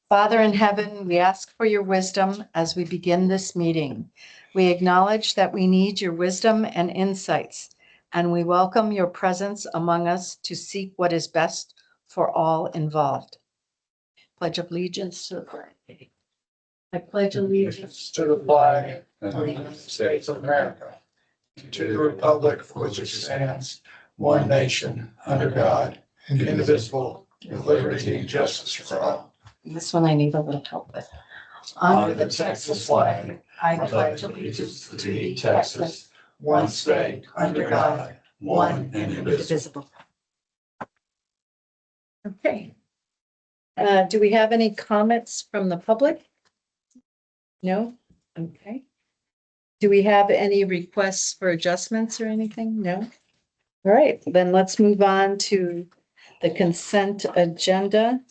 Father in heaven, we ask for your wisdom as we begin this meeting. We acknowledge that we need your wisdom and insights, and we welcome your presence among us to seek what is best for all involved. Pledge of allegiance to the flag. I pledge allegiance to the flag of the United States of America, to the republic for which it stands, one nation, under God, indivisible, with liberty and justice for all. This one I need a little help with. Under the Texas flag, I pledge allegiance to thee, Texas, one state, under God, one and indivisible. Okay. Do we have any comments from the public? No? Okay. Do we have any requests for adjustments or anything? No? All right, then let's move on to the consent agenda.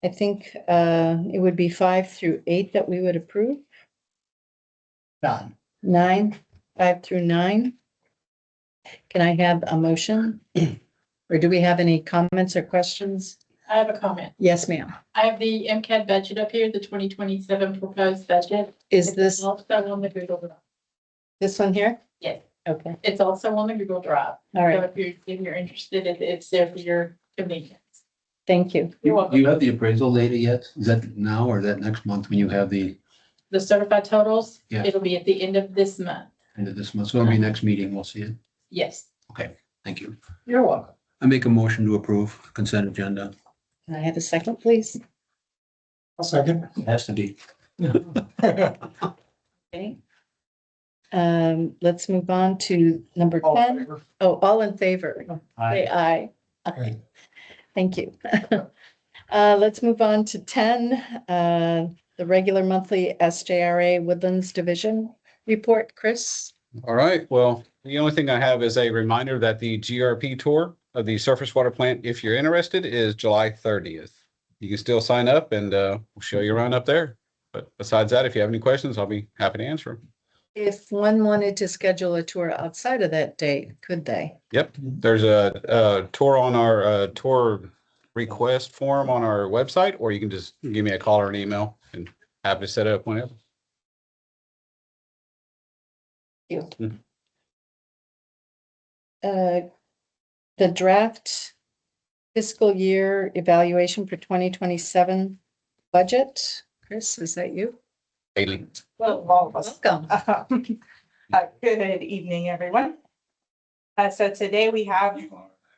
I think it would be 5 through 8 that we would approve. 9, 5 through 9. Can I have a motion? Or do we have any comments or questions? I have a comment. Yes, ma'am. I have the MCAD budget up here, the 2027 proposed budget. Is It's this also on the Google Drive. this one here? Yes, Okay, it's also on the Google Drive. all So right, if you're interested, it's there for your convenience. thank you. You're Do welcome. you have the appraisal data yet? Is that now or is that next month when you have the The certified totals, Yeah. it'll be at the end of this month. end of this month? So it'll be next meeting, we'll see it. Yes, Thank you. you're welcome. I make a motion to approve consent agenda. Can I have a second, please? A second. It has to be. Okay. Let's move on to number 10. Oh, all in favor? Say aye. Aye. Thank you. Let's move on to 10, the regular monthly SJRA Woodlands Division report. Chris? All right, well, the only thing I have is a reminder that the GRP tour of the surface water plant, if you're interested, is July 30th. You can still sign up and we'll show you around up there. But besides that, if you have any questions, I'll be happy to answer them. If one wanted to schedule a tour outside of that date, could they? Yep, there's a tour on our tour request form on our website, or you can just give me a call or an email and happy to set it up whenever. The draft fiscal year evaluation for 2027 budget. Chris, is that you? Haley. Well, all of us. Welcome. Good evening, everyone. So today we have,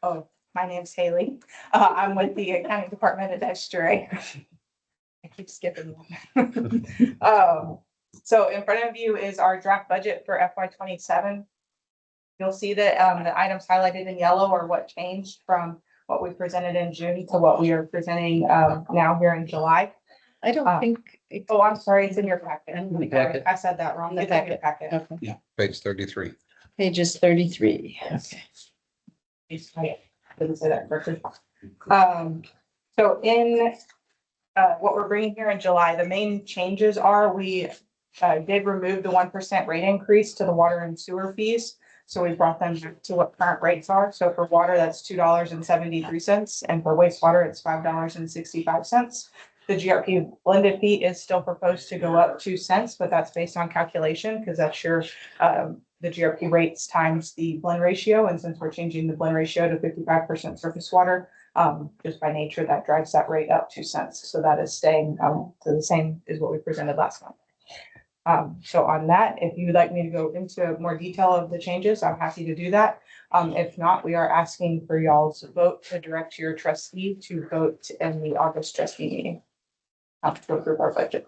oh, my name's Haley. I'm with the accounting department at SJRA. I keep skipping one. So in front of you is our draft budget for FY27. You'll see that the items highlighted in yellow are what changed from what we presented in June to what we are presenting now here in July. I don't think. Oh, I'm sorry, it's in your packet. In the packet. I said that wrong. In the It's in your packet. Okay. Page 33. Pages 33. Okay. I didn't say that correctly. So in what we're bringing here in July, the main changes are we did remove the 1% rate increase to the water and sewer fees. So we brought them back to what current rates are. So for water, that's $2.73, and for wastewater, it's $5.65. The GRP blended fee is still proposed to go up 2 cents, but that's based on calculation because that's your the GRP rates times the blend ratio. And since we're changing the blend ratio to 55% surface water, just by nature, that drives that rate up 2 cents. So that is staying to the same as what we presented last month. So on that, if you would like me to go into more detail of the changes, I'm happy to do that. If not, we are asking for y'all's vote to direct your trustee to vote in the August trustee meeting to approve our budget.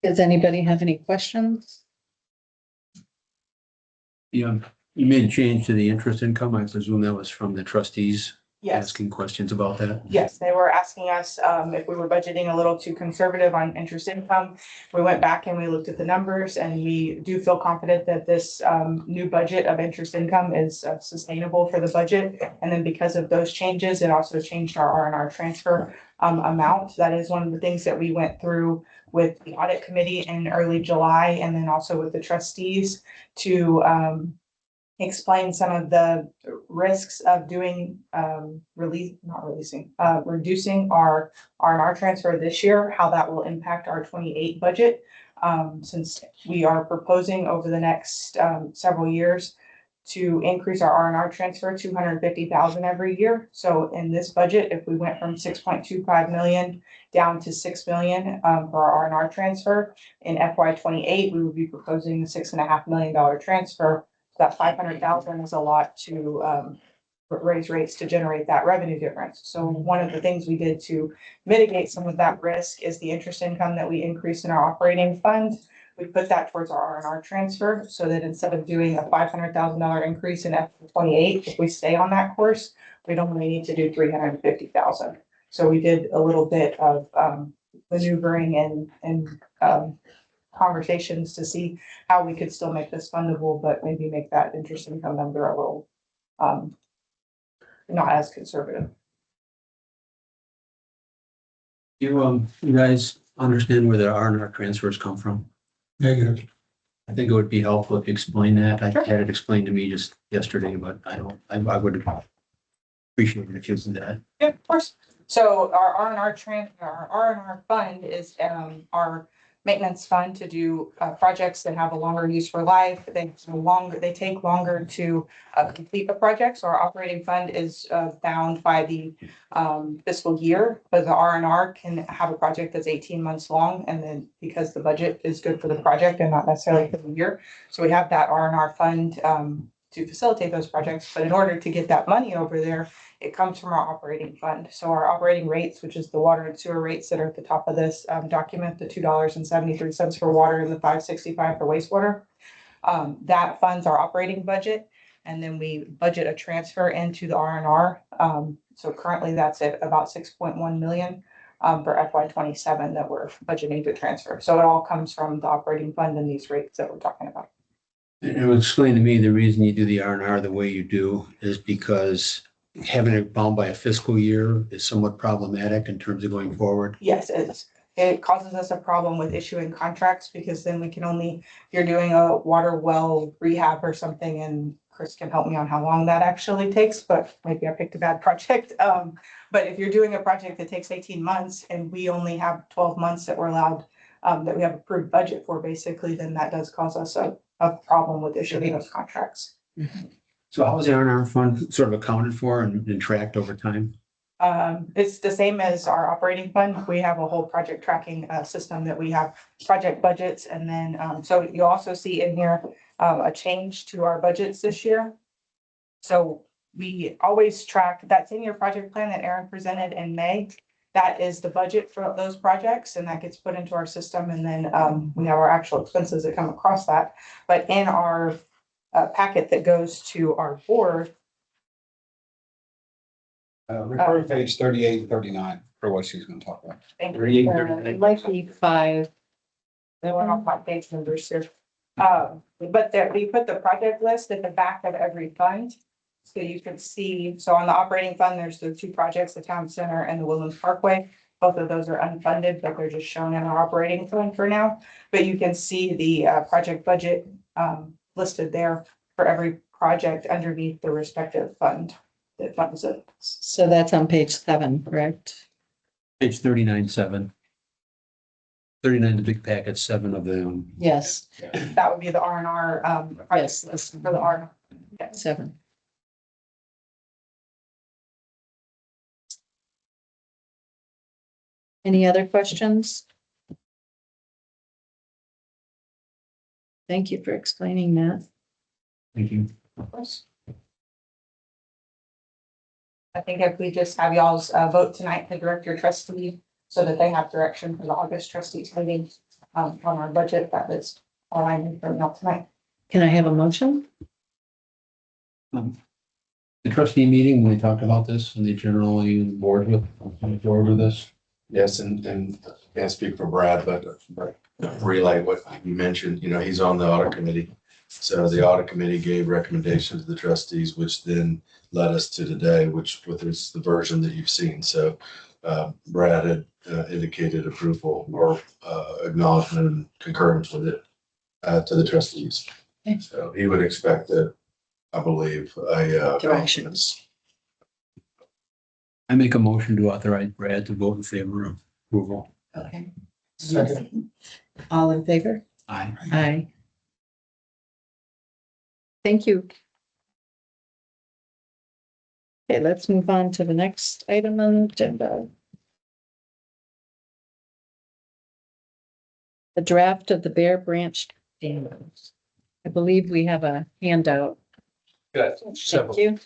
Does anybody have any questions? Yeah, you made a change to the interest income. I presume that was from the trustees Yes. asking questions about that. Yes, they were asking us if we were budgeting a little too conservative on interest income. We went back and we looked at the numbers, and we do feel confident that this new budget of interest income is sustainable for the budget. And then because of those changes, it also changed our R&R transfer amount. That is one of the things that we went through with the audit committee in early July, and then also with the trustees to explain some of the risks of doing, reducing our R&R transfer this year, how that will impact our 28 budget. Since we are proposing over the next, several years to increase our R&R transfer 250,000 every year. So in this budget, if we went from 6.25 million down to 6 million, for our R&R transfer, in FY 28, we would be proposing a $6.5 million transfer. That 500,000 is a lot to raise rates to generate that revenue difference. So one of the things we did to mitigate some of that risk is the interest income that we increased in our operating fund. We put that towards our R&R transfer, so that instead of doing a $500,000 increase in FY 28, if we stay on that course, we'd only need to do 350,000. So we did a little bit of maneuvering and conversations to see how we could still make this fundable, but maybe make that interest income number a little not as conservative. You guys understand where the R&R transfers come from? Negative. I think it would be helpful if you explain that. I Sure. had it explained to me just yesterday, but I would appreciate it if you did that. Yeah, of course. So our R&R fund is our maintenance fund to do projects that have a longer useful life. They take longer to complete the project. So our operating fund is bound by the fiscal year, but the R&R can have a project that's 18 months long, and then because the budget is good for the project and not necessarily for the year. So we have that R&R fund to facilitate those projects, but in order to get that money over there, it comes from our operating fund. So our operating rates, which is the water and sewer rates that are at the top of this document, the $2.73 for water and the $5.65 for wastewater. That funds our operating budget, and then we budget a transfer into the R&R. So currently that's at about 6.1 million for FY 27 that we're budgeting to transfer. So it all comes from the operating fund and these rates that we're talking about. It would explain to me the reason you do the R&R the way you do is because having it bound by a fiscal year is somewhat problematic in terms of going forward. Yes, it causes us a problem with issuing contracts, because then we can only, if you're doing a water well rehab or something, and Chris can help me on how long that actually takes, but maybe I picked a bad project. But if you're doing a project that takes 18 months and we only have 12 months that we're allowed, that we have approved budget for, basically, then that does cause us a problem with issuing those contracts. So how is the R&R fund sort of accounted for and tracked over time? It's the same as our operating fund. We have a whole project tracking system that we have project budgets, and then so you also see in here a change to our budgets this year. So we always track that 10-year project plan that Aaron presented in May. That is the budget for those projects, and that gets put into our system, and then we have our actual expenses that come across that. But in our packet that goes to our board. Refer to page 38 and 39 for what she's gonna talk about. It might be 5. They went off my page numbers here. But there, we put the project list at the back of every fund. So you can see, so on the operating fund, there's the 2 projects, the town center and the Woodlands Parkway. Both of those are unfunded, but they're just shown in our operating fund for now. But you can see the project budget listed there for every project underneath the respective fund that funds it. So that's on page 7, correct? Page 39-7. 39, the big packet, 7 of them. Yes, That would be the R&R yes, project that's for the R. Yes. 7. Any other questions? Thank you for explaining that. Thank you. Of course. I think if we just have y'all's vote tonight to direct your trustee so that they have direction for the August trustees meeting on our budget, that is all I need from y'all tonight. Can I have a motion? The trustee meeting, when we talked about this, and they generally board with this. Yes, and can't speak for Brad, but relay what you mentioned, he's on the audit committee. So the audit committee gave recommendations to the trustees, which then led us to today, which is the version that you've seen. So Brad had indicated approval or acknowledgement and concurrence with it to the trustees. Okay. So he would expect that I believe, Direction. I make a motion to authorize Brad to vote in favor of approval. Okay. Second. All in favor? Aye. Aye. Thank you. Okay, let's move on to the next item on the agenda. The draft of the Bear Branch dams. I believe we have a handout. Good. Thank you.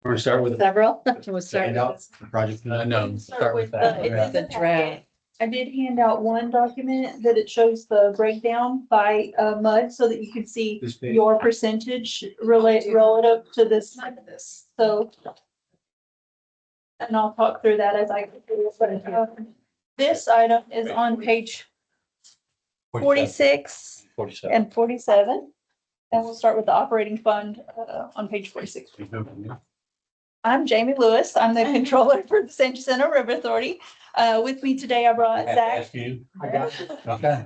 We're gonna start with Several. We'll start with handout, this. the project. No, start with The draft. I did hand out one document that it shows the breakdown by mud so that you could see This page. your percentage relative to this. So. And I'll talk through that as I go through this, but this item is on page 46 47. and 47. And we'll start with the operating fund on page 46. I'm Jamie Lewis. I'm the controller for the San Jacinto River Authority. With me today, I brought Zach. I got you. Okay.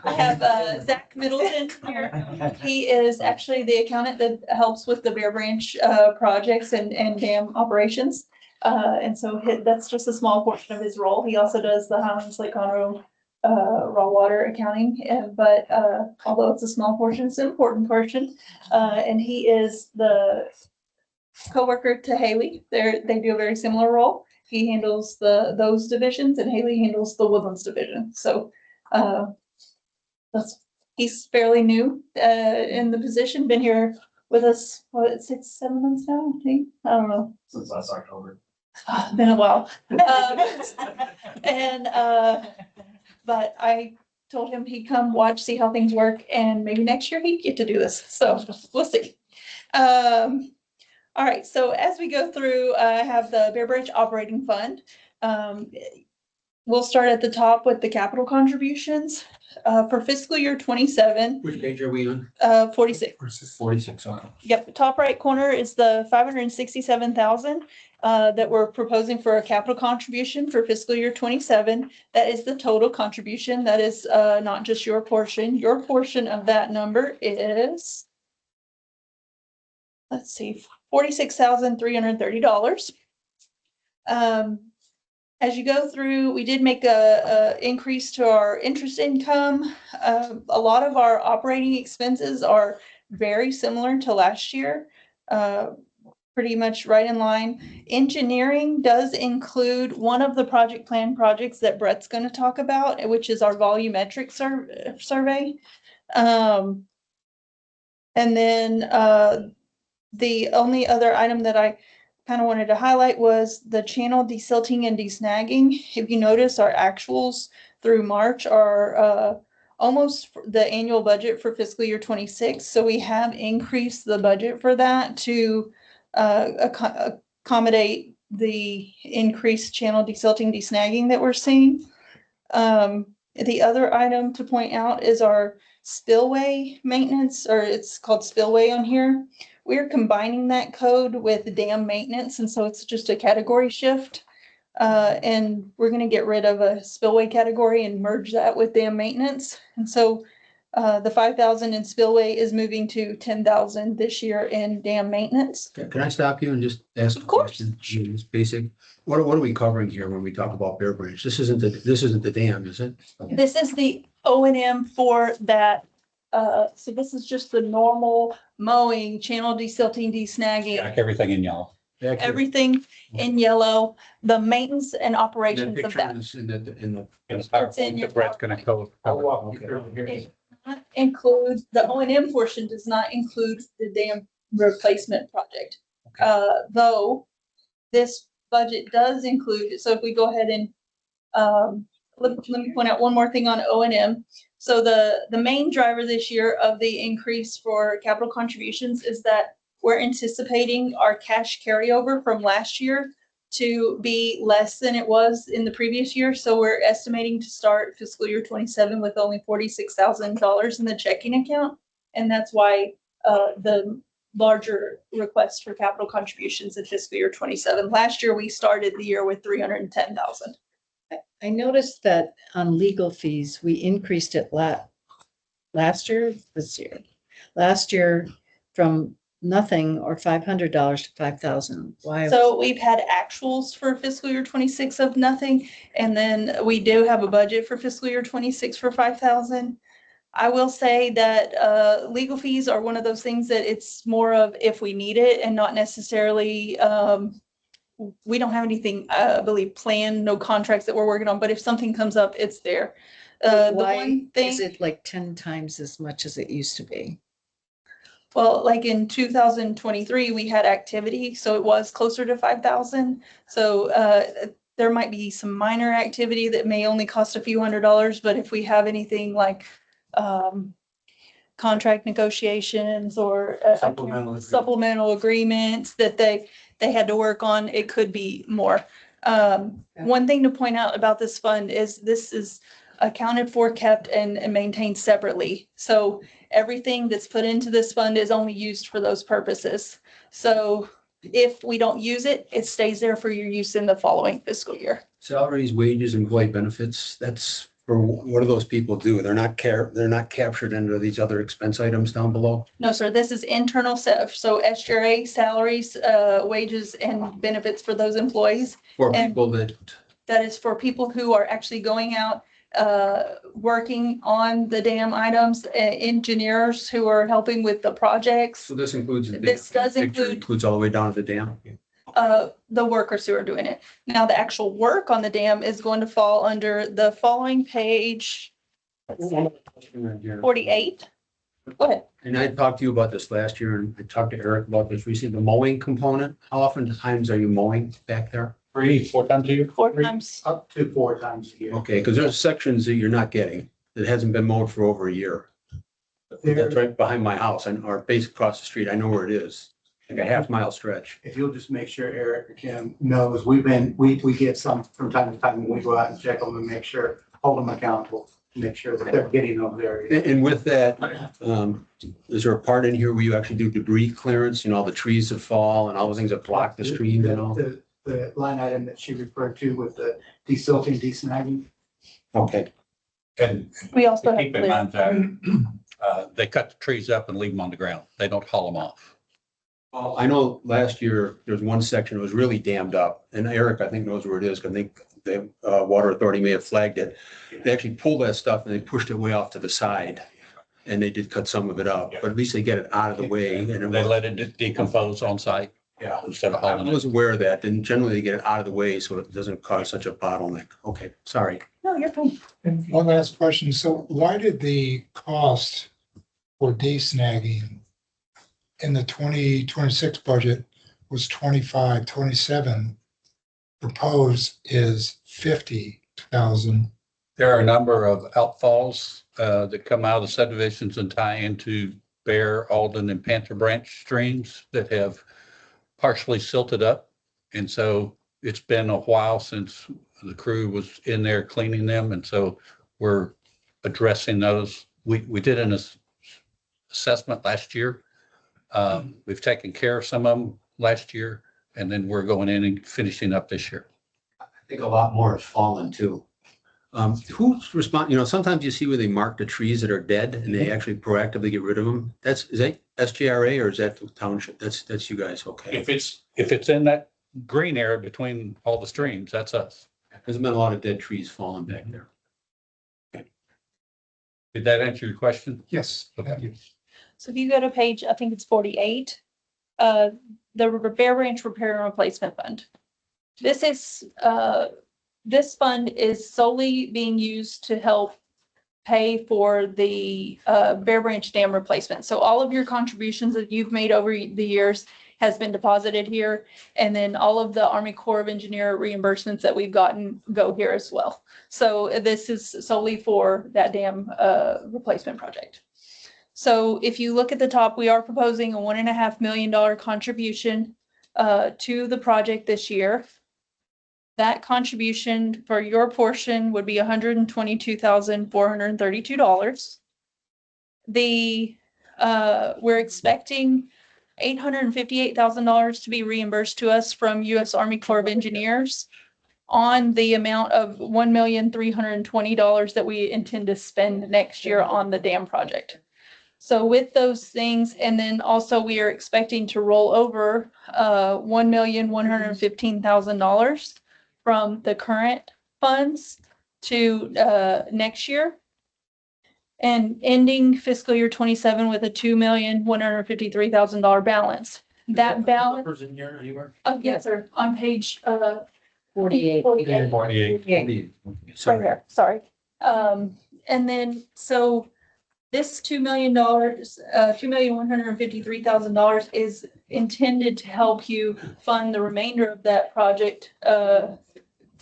I have Zach Middleton here. He is actually the accountant that helps with the Bear Branch projects and dam operations. And so that's just a small portion of his role. He also does the Highlands Lake Conroe raw water accounting, but although it's a small portion, it's an important portion. And he is the coworker to Haley. They do a very similar role. He handles those divisions and Haley handles the Woodlands division. So he's fairly new in the position, been here with us, what, 6-7 months now? I don't know. Since last October. Been a while. But I told him he'd come watch, see how things work, and maybe next year he'd get to do this. So we'll see. All right, so as we go through, I have the Bear Branch Operating Fund. We'll start at the top with the capital contributions for fiscal year 27, Which page are we on? 46. 46, okay. Yep, top right corner is the 567,000 that we're proposing for a capital contribution for fiscal year 27. That is the total contribution. That is not just your portion. Your portion of that number is, let's see, $46,330. As you go through, we did make a increase to our interest income. A lot of our operating expenses are very similar to last year. Pretty much right in line. Engineering does include one of the project plan projects that Brett's going to talk about, which is our volumetric survey. And then the only other item that I kind of wanted to highlight was the channel desilting and desnagging. If you notice, our actuals through March are almost the annual budget for fiscal year 26. So we have increased the budget for that to accommodate the increased channel desilting, desnagging that we're seeing. The other item to point out is our spillway maintenance, or it's called spillway on here. We're combining that code with dam maintenance, and so it's just a category shift. And we're going to get rid of a spillway category and merge that with dam maintenance. And so the 5,000 in spillway is moving to 10,000 this year in dam maintenance. Can I stop you and just ask a Of course. question? It's basic. What are we covering here when we talk about Bear Branch? This isn't the dam, is it? This is the O&M for that. So this is just the normal mowing, channel desilting, desnagging, Everything in yellow. everything in yellow, the maintenance and That operations of picture that. is in the. It's in your Brett's gonna cover. I'll walk you through here. It includes, the O&M portion does not include the dam replacement project. Though this budget does include, so if we go ahead and let me point out one more thing on O&M. So the main driver this year of the increase for capital contributions is that we're anticipating our cash carryover from last year to be less than it was in the previous year. So we're estimating to start fiscal year 27 with only $46,000 in the checking account. And that's why the larger request for capital contributions in fiscal year 27. Last year, we started the year with 310,000. I noticed that on legal fees, we increased it last year, this year. Last year from nothing or $500 to 5,000. Why? So we've had actuals for fiscal year 26 of nothing, and then we do have a budget for fiscal year 26 for 5,000. I will say that legal fees are one of those things that it's more of if we need it and not necessarily, we don't have anything, I believe, planned, no contracts that we're working on, but if something comes up, it's there. The Why one is thing, it like 10 times as much as it used to be? well, like in 2023, we had activity, so it was closer to 5,000. So there might be some minor activity that may only cost a few $100s, but if we have anything like contract negotiations or supplemental agreements that they had to work on, it could be more. One thing to point out about this fund is this is accounted for, kept, and maintained separately. So everything that's put into this fund is only used for those purposes. So if we don't use it, it stays there for your use in the following fiscal year. Salaries, wages, employee benefits, that's for, what do those people do? They're not captured under these other expense items down below? No, sir, this is internal stuff. So SGRA salaries, wages and benefits for those employees. For And- people that, That is for people who are actually going out, working on the dam items, engineers who are helping with the projects, so this includes. the This dam. does Picture include- Includes all the way down to the dam? the workers who are doing it. Now, the actual work on the dam is going to fall under the following page 48. Go ahead. And I talked to you about this last year, and I talked to Eric about this recently, the mowing component. How often times are you mowing back there? 3-4 times a year. 4 times. Up to 4 times a year. Okay, because there's sections that you're not getting, that hasn't been mowed for over a year. That's right behind my house, and or basically across the street. I know where it is, like a half-mile stretch. If you'll just make sure Eric or Kim knows, we get some from time to time when we go out and check them and make sure, hold them accountable, make sure that they're getting those areas. And with that, is there a part in here where you actually do debris clearance, you know, all the trees that fall and all the things that block the stream and all? The line item that she referred to with the desilting, desnagging. Okay, And We also have keep in clear. mind that they cut the trees up and leave them on the ground. They don't haul them off. well, I know last year, there was one section that was really dammed up, and Eric, I think, knows where it is, because I think the Water Authority may have flagged it. They actually pulled that stuff and they pushed it way off to the side, and they did cut some of it up, but at least they get it out of the way. And it They let it decompose on site Yeah, instead of I hauling it. was aware of that, and generally they get it out of the way so it doesn't cause such a bottleneck. Okay, sorry. No, you're fine. And one last question. So why did the cost for desnagging in the 2026 budget was 25, 27? Proposed is 50,000. There are a number of outfalls that come out of the subdivisions and tie into Bear, Alden, and Panther Branch streams that have partially silted up. And so it's been a while since the crew was in there cleaning them. And so we're addressing those. We did an assessment last year. We've taken care of some of them last year, and then we're going in and finishing up this year. I think a lot more has fallen too. Who's you know, sometimes you see where they mark the trees that are dead and they actually proactively get rid of them. Is that SGRA or is that the township? That's you guys, okay? If it's in that green area between all the streams, that's us. There's been a lot of dead trees falling back there. Did that answer your question? Yes. Okay. So if you go to page, I think it's 48, the Bear Branch Repair and Replacement Fund. This fund is solely being used to help pay for the Bear Branch Dam replacement. So all of your contributions that you've made over the years has been deposited here. And then all of the Army Corps of Engineer reimbursements that we've gotten go here as well. So this is solely for that dam replacement project. So if you look at the top, we are proposing a $1.5 million contribution to the project this year. That contribution for your portion would be $122,432. We're expecting $858,000 to be reimbursed to us from U.S. Army Corps of Engineers on the amount of $1,320,000 that we intend to spend next year on the dam project. So with those things, and then also we are expecting to roll over $1,115,000 from the current funds to next year. And ending fiscal year 27 with a $2,153,000 balance. That balance. Numbers in here anywhere? Yes, sir, on page 48. 48. 48. Right there, sorry. And then, so this $2 million, $2,153,000 is intended to help you fund the remainder of that project, to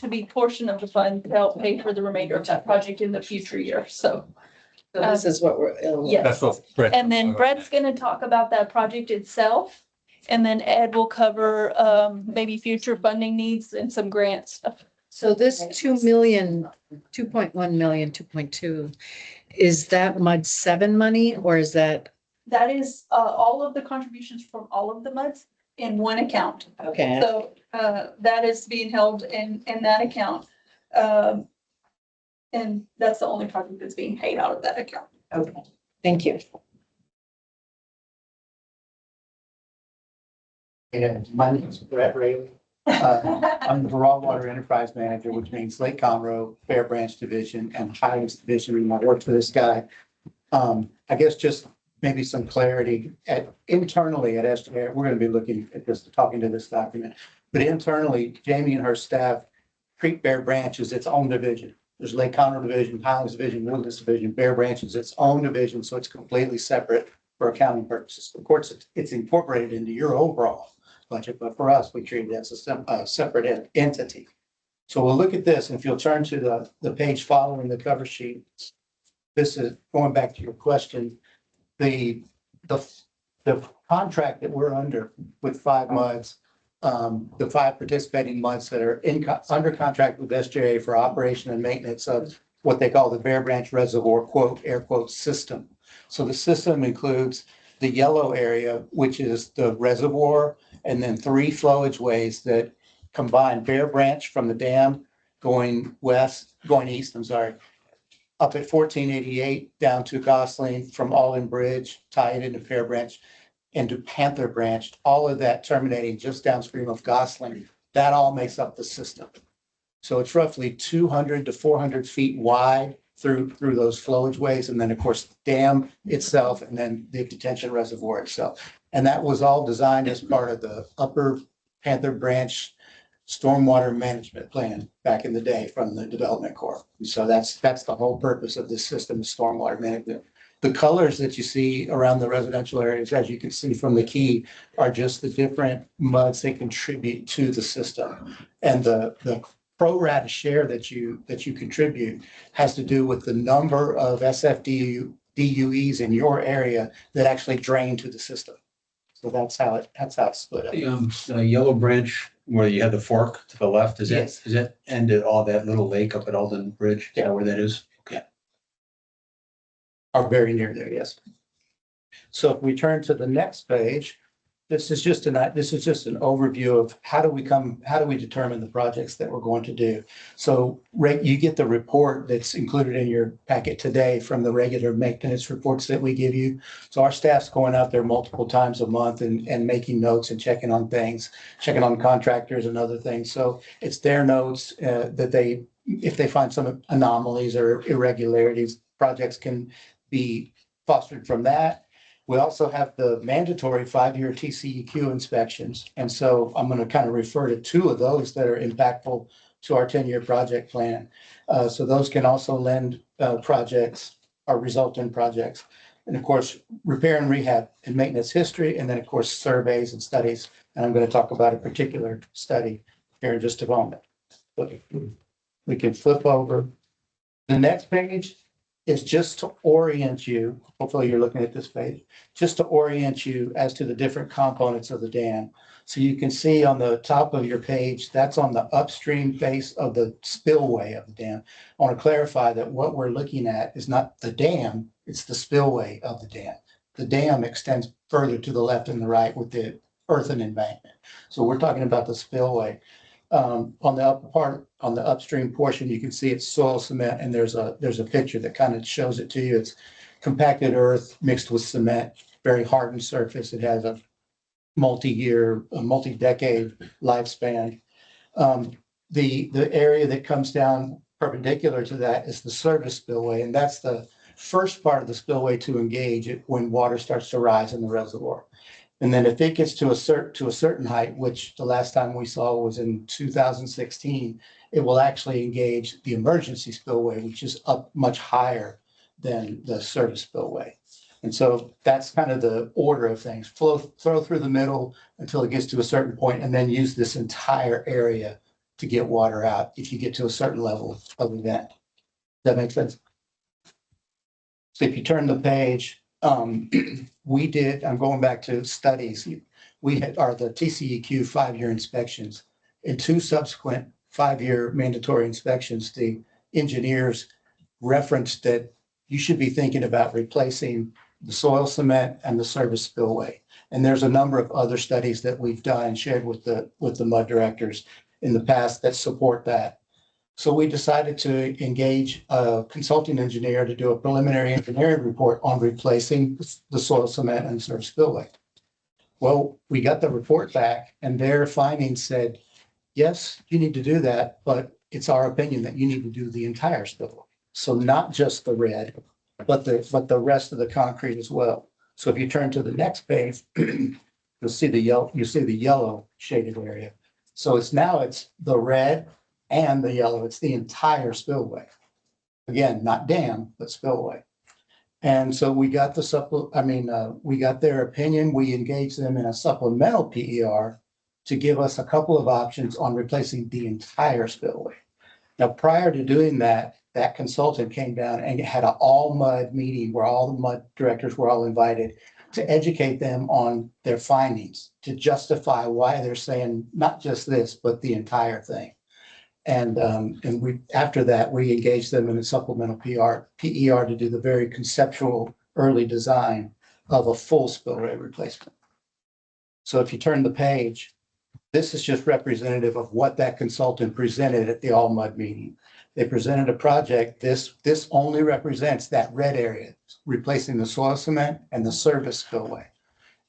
be portion of the fund to help pay for the remainder of that project in the future year, so. So this is what we're. Yes. That's what Brett. And then Brett's gonna talk about that project itself. And then Ed will cover, maybe future funding needs and some grant stuff. So this 2 million, 2.1 million, 2.2, is that MUD 7 money or is that, That is, all of the contributions from all of the MUDs in one account. okay, So, that is being held in that account. And that's the only project that's being paid out of that account. okay, thank you. And my name is Brett Rayleigh. I'm the Raw Water Enterprise Manager, which means Lake Conroe, Fair Branch Division, and Highlands Division, and I work for this guy. I guess just maybe some clarity internally at SJR, we're gonna be looking at this, talking to this document. But internally, Jamie and her staff treat Bear Branch as its own division. There's Lake Conroe Division, Highlands Division, Wilderness Division, Bear Branch is its own division, so it's completely separate for accounting purposes. Of course, it's incorporated into your overall budget, but for us, we treat it as a separate entity. So we'll look at this, and if you'll turn to the page following the cover sheet, this is going back to your question, the contract that we're under with 5 MUDs, the 5 participating MUDs that are under contract with SJA for operation and maintenance of what they call the Bear Branch Reservoir, quote, air quote, system. So the system includes the yellow area, which is the reservoir, and then 3 flowage ways that combine Bear Branch from the dam going east, up at 1488 down to Gosling from Alden Bridge, tie it into Fair Branch, into Panther Branch, all of that terminating just downstream of Gosling. That all makes up the system. So it's roughly 200 to 400 feet wide through those flowage ways. And then, of course, the dam itself, and then the detention reservoir itself. And that was all designed as part of the Upper Panther Branch Stormwater Management Plan back in the day from the Development Corps. And so that's the whole purpose of this system, is stormwater management. The colors that you see around the residential areas, as you can see from the key, are just the different MUDs that contribute to the system. And the pro rata share that you contribute has to do with the number of SFDUEs in your area that actually drain to the system. So that's how it's split up. The yellow branch where you have the fork to the left, is it end at all that little lake up at Alden Bridge? Is that where that is? Okay. Are very near there, yes. So if we turn to the next page, this is just an overview of how do we determine the projects that we're going to do. So you get the report that's included in your packet today from the regular maintenance reports that we give you. So our staff's going out there multiple times a month and making notes and checking on things, checking on contractors and other things. So it's their notes that if they find some anomalies or irregularities, projects can be fostered from that. We also have the mandatory 5-year TCEQ inspections. And so I'm going to kind of refer to 2 of those that are impactful to our 10-year project plan. So those can also lend projects or result in projects. And of course, repair and rehab and maintenance history, and then of course, surveys and studies. And I'm going to talk about a particular study here in just a moment. We can flip over. The next page is just to orient you, hopefully you're looking at this page, just to orient you as to the different components of the dam. So you can see on the top of your page, that's on the upstream face of the spillway of the dam. I want to clarify that what we're looking at is not the dam, it's the spillway of the dam. The dam extends further to the left and the right with the earthen embankment. So we're talking about the spillway. On the upper part, on the upstream portion, you can see it's soil cement, and there's a picture that kind of shows it to you. compacted earth mixed with cement, very hardened surface. It has a multi-decade lifespan. The area that comes down perpendicular to that is the service spillway, and that's the first part of the spillway to engage it when water starts to rise in the reservoir. And then if it gets to a certain height, which the last time we saw was in 2016, it will actually engage the emergency spillway, which is up much higher than the service spillway. And so that's kind of the order of things. Flow through the middle until it gets to a certain point, and then use this entire area to get water out if you get to a certain level of event. Does that make sense? So if you turn the page, I'm going back to studies. We had the TCEQ 5-year inspections. In 2 subsequent 5-year mandatory inspections, the engineers referenced that you should be thinking about replacing the soil cement and the service spillway. And there's a number of other studies that we've done and shared with the MUD directors in the past that support that. So we decided to engage a consulting engineer to do a preliminary engineering report on replacing the soil cement and service spillway. Well, we got the report back and their findings said, yes, you need to do that, but it's our opinion that you need to do the entire spillway. So not just the red, but the rest of the concrete as well. So if you turn to the next page, you'll see the yellow shaded area. So it's the red and the yellow. It's the entire spillway. Again, not dam, but spillway. And so we got we got their opinion. We engaged them in a supplemental PER to give us a couple of options on replacing the entire spillway. Now, prior to doing that, that consultant came down and had an all MUD meeting where all the MUD directors were all invited to educate them on their findings, to justify why they're saying not just this, but the entire thing. And after that, we engaged them in a supplemental PER to do the very conceptual early design of a full spillway replacement. So if you turn the page, this is just representative of what that consultant presented at the all MUD meeting. They presented a project. This only represents that red area, replacing the soil cement and the service spillway.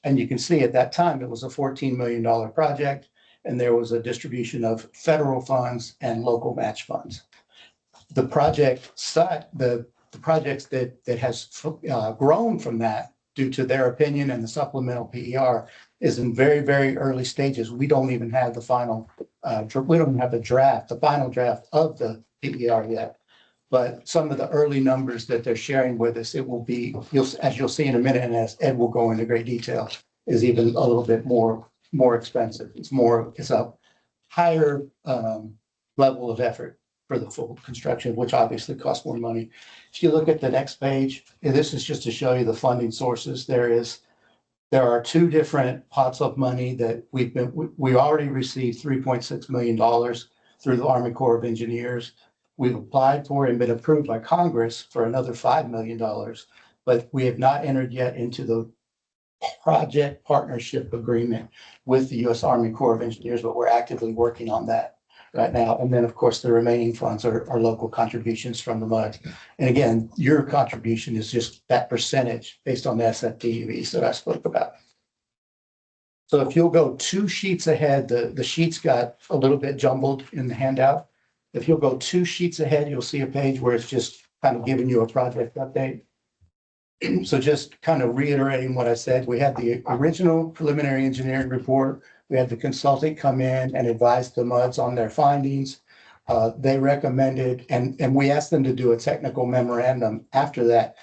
And you can see at that time, it was a $14 million project, and there was a distribution of federal funds and local match funds. The projects that has grown from that due to their opinion and the supplemental PER is in very, very early stages. We don't even have the final, we don't have the final draft of the PER yet. But some of the early numbers that they're sharing with us, it will be, as you'll see in a minute, and as Ed will go into great detail, is even a little bit more expensive. It's a higher level of effort for the full construction, which obviously costs more money. If you look at the next page, and this is just to show you the funding sources. There are 2 different pots of money that we already received $3.6 million through the Army Corps of Engineers. We've applied for and been approved by Congress for another $5 million, but we have not entered yet into the project partnership agreement with the U.S. Army Corps of Engineers, but we're actively working on that right now. And then, of course, the remaining funds are local contributions from the MUD. And again, your contribution is just that percentage based on the SFDUEs that I spoke about. So if you'll go 2 sheets ahead, the sheets got a little bit jumbled in the handout. If you'll go 2 sheets ahead, you'll see a page where it's just kind of giving you a project update. So just kind of reiterating what I said, we had the original preliminary engineering report. We had the consultant come in and advise the MUDs on their findings. They recommended, and we asked them to do a technical memorandum after that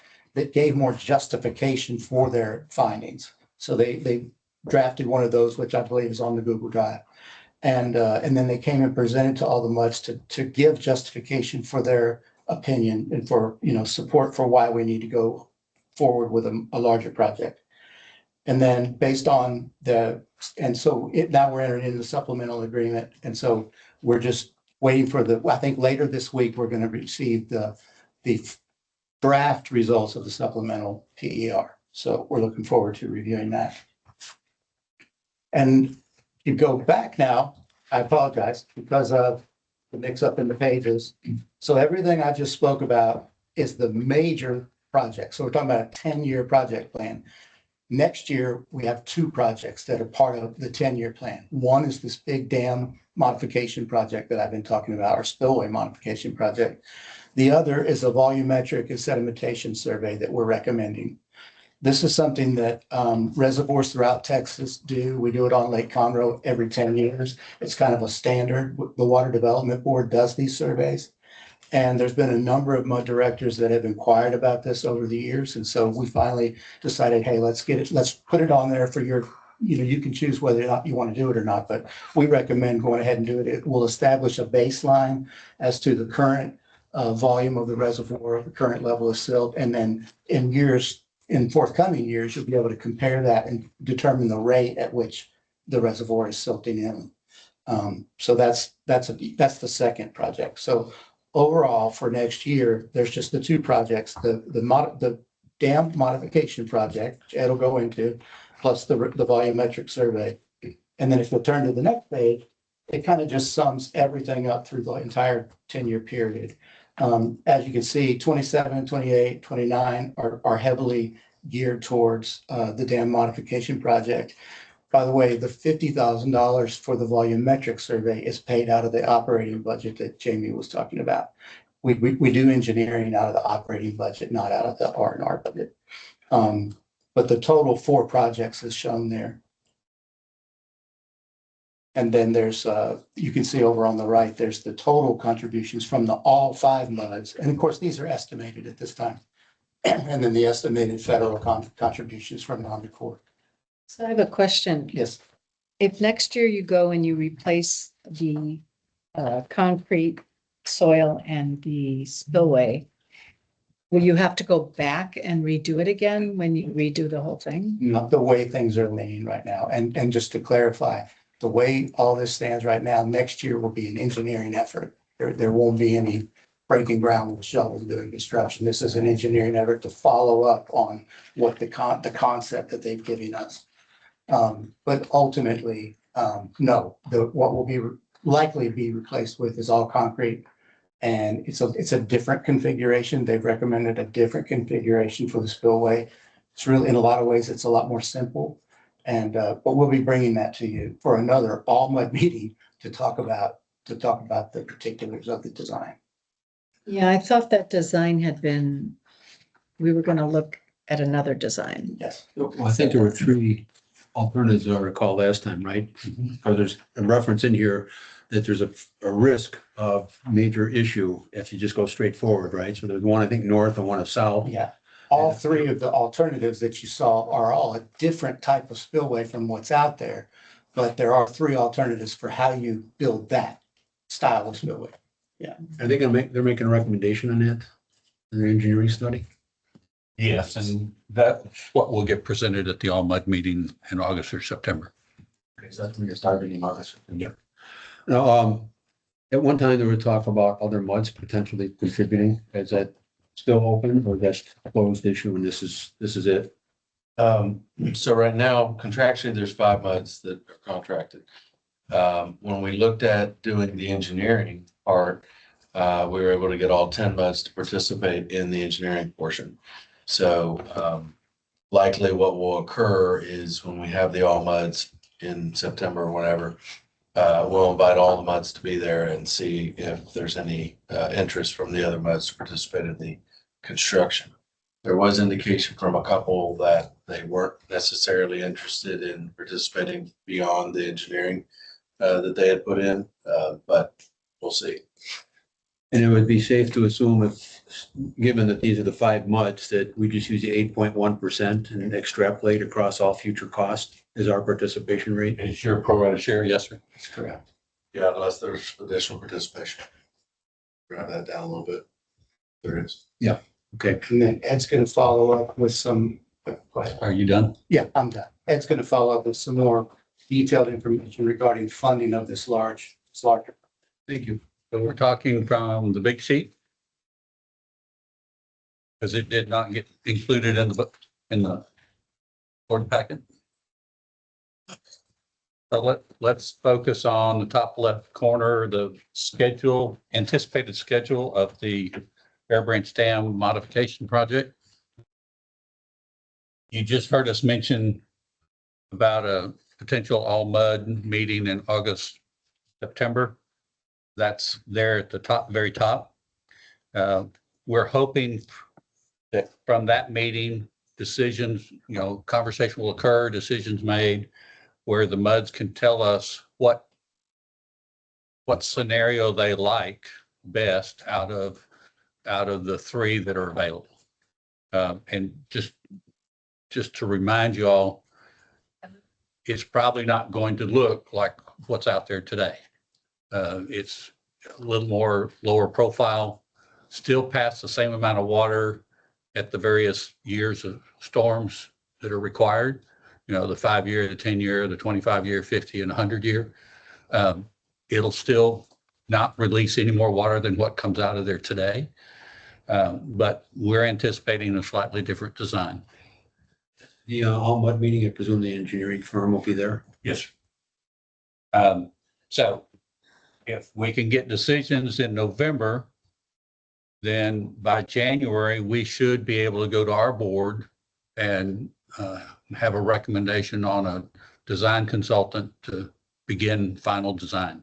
gave more justification for their findings. So they drafted one of those, which I believe is on the Google Drive. And then they came and presented to all the MUDs to give justification for their opinion and for, support for why we need to go forward with a larger project. And then based on now we're entering into the supplemental agreement. And so we're just waiting for I think later this week, we're going to receive the draft results of the supplemental PER. So we're looking forward to reviewing that. And you go back now, I apologize because of the mix up in the pages. So everything I just spoke about is the major project. So we're talking about a 10-year project plan. Next year, we have two projects that are part of the 10-year plan. One is this big dam modification project that I've been talking about, our spillway modification project. The other is a volumetric and sedimentation survey that we're recommending. This is something that reservoirs throughout Texas do. We do it on Lake Conroe every 10 years. It's kind of a standard. The Water Development Board does these surveys. And there's been a number of mud directors that have inquired about this over the years. And so we finally decided, hey, let's put it on there for your, you can choose whether or not you want to do it or not, but we recommend going ahead and do it. It will establish a baseline as to the current volume of the reservoir, the current level of silt. And then in forthcoming years, you'll be able to compare that and determine the rate at which the reservoir is silting in. So that's the second project. So overall, for next year, there's just the two projects, the dam modification project, which Ed will go into, plus the volumetric survey. And then if you'll turn to the next page, it kind of just sums everything up through the entire 10-year period. As you can see, 27, 28, 29 are heavily geared towards the dam modification project. By the way, the $50,000 for the volumetric survey is paid out of the operating budget that Jamie was talking about. We do engineering out of the operating budget, not out of the R&R budget. But the total 4 projects is shown there. And then there's, you can see over on the right, there's the total contributions from all 5 MUDs. And of course, these are estimated at this time. And then the estimated federal contributions from the Army Corps. So I have a question. Yes. If next year you go and you replace the concrete soil and the spillway, will you have to go back and redo it again when you redo the whole thing? Not the way things are leaning right now. And just to clarify, the way all this stands right now, next year will be an engineering effort. There won't be any breaking ground with shovels doing construction. This is an engineering effort to follow up on what the concept that they've given us. But ultimately, no, what will be likely be replaced with is all concrete. And it's a different configuration. They've recommended a different configuration for the spillway. It's really, in a lot of ways, it's a lot more simple. And, but we'll be bringing that to you for another all mud meeting to talk about the particulars of the design. Yeah, I thought that design had been, we were going to look at another design. Yes. Well, I think there were 3 alternatives I recall last time, right? Or there's a reference in here that there's a risk of major issue if you just go straight forward, right? So there's one, I think, north and one south. Yeah. All 3 of the alternatives that you saw are all a different type of spillway from what's out there. But there are 3 alternatives for how you build that style of spillway. Are they they're making a recommendation on that? In their engineering study? Yes, and that's what will get presented at the All Mud meeting in August or September. Okay, so that's when you're starting in August. Yeah. Now, at one time there were talk about other muds potentially contributing. Is that still open or that's a closed issue and this is it? So right now, contractually, there's 5 MUDs that are contracted. When we looked at doing the engineering part, we were able to get all 10 MUDs to participate in the engineering portion. So likely what will occur is when we have the all MUDs in September or whenever, we'll invite all the MUDs to be there and see if there's any interest from the other MUDs to participate in the construction. There was indication from a couple that they weren't necessarily interested in participating beyond the engineering that they had put in, but we'll see. And it would be safe to assume if, given that these are the 5 MUDs, that we just use the 8.1% and extrapolate across all future costs as our participation rate. Is your pro rata share? Yes, sir. That's correct. Yeah, unless there's additional participation. Drive that down a little bit. There is. Okay. And then Ed's going to follow up with some, go ahead. Are you done? Yeah, I'm done. Ed's going to follow up with some more detailed information regarding funding of this large. Thank you. So we're talking from the big sheet. Because it did not get included in the book, in the board packet. So let's focus on the top left corner, the schedule, anticipated schedule of the Bear Branch Dam modification project. You just heard us mention about a potential all mud meeting in August, September. That's there at the top, very top. We're hoping that from that meeting, decisions, conversation will occur, decisions made where the MUDs can tell us what scenario they like best out of the three that are available. And just to remind you all, it's probably not going to look like what's out there today. It's a little more lower profile, still pass the same amount of water at the various years of storms that are required. The 5-year, the 10-year, the 25-year, 50 and 100-year. It'll still not release any more water than what comes out of there today. But we're anticipating a slightly different design. The all mud meeting, I presume the engineering firm will be there. Yes. So if we can get decisions in November, then by January, we should be able to go to our board and have a recommendation on a design consultant to begin final design.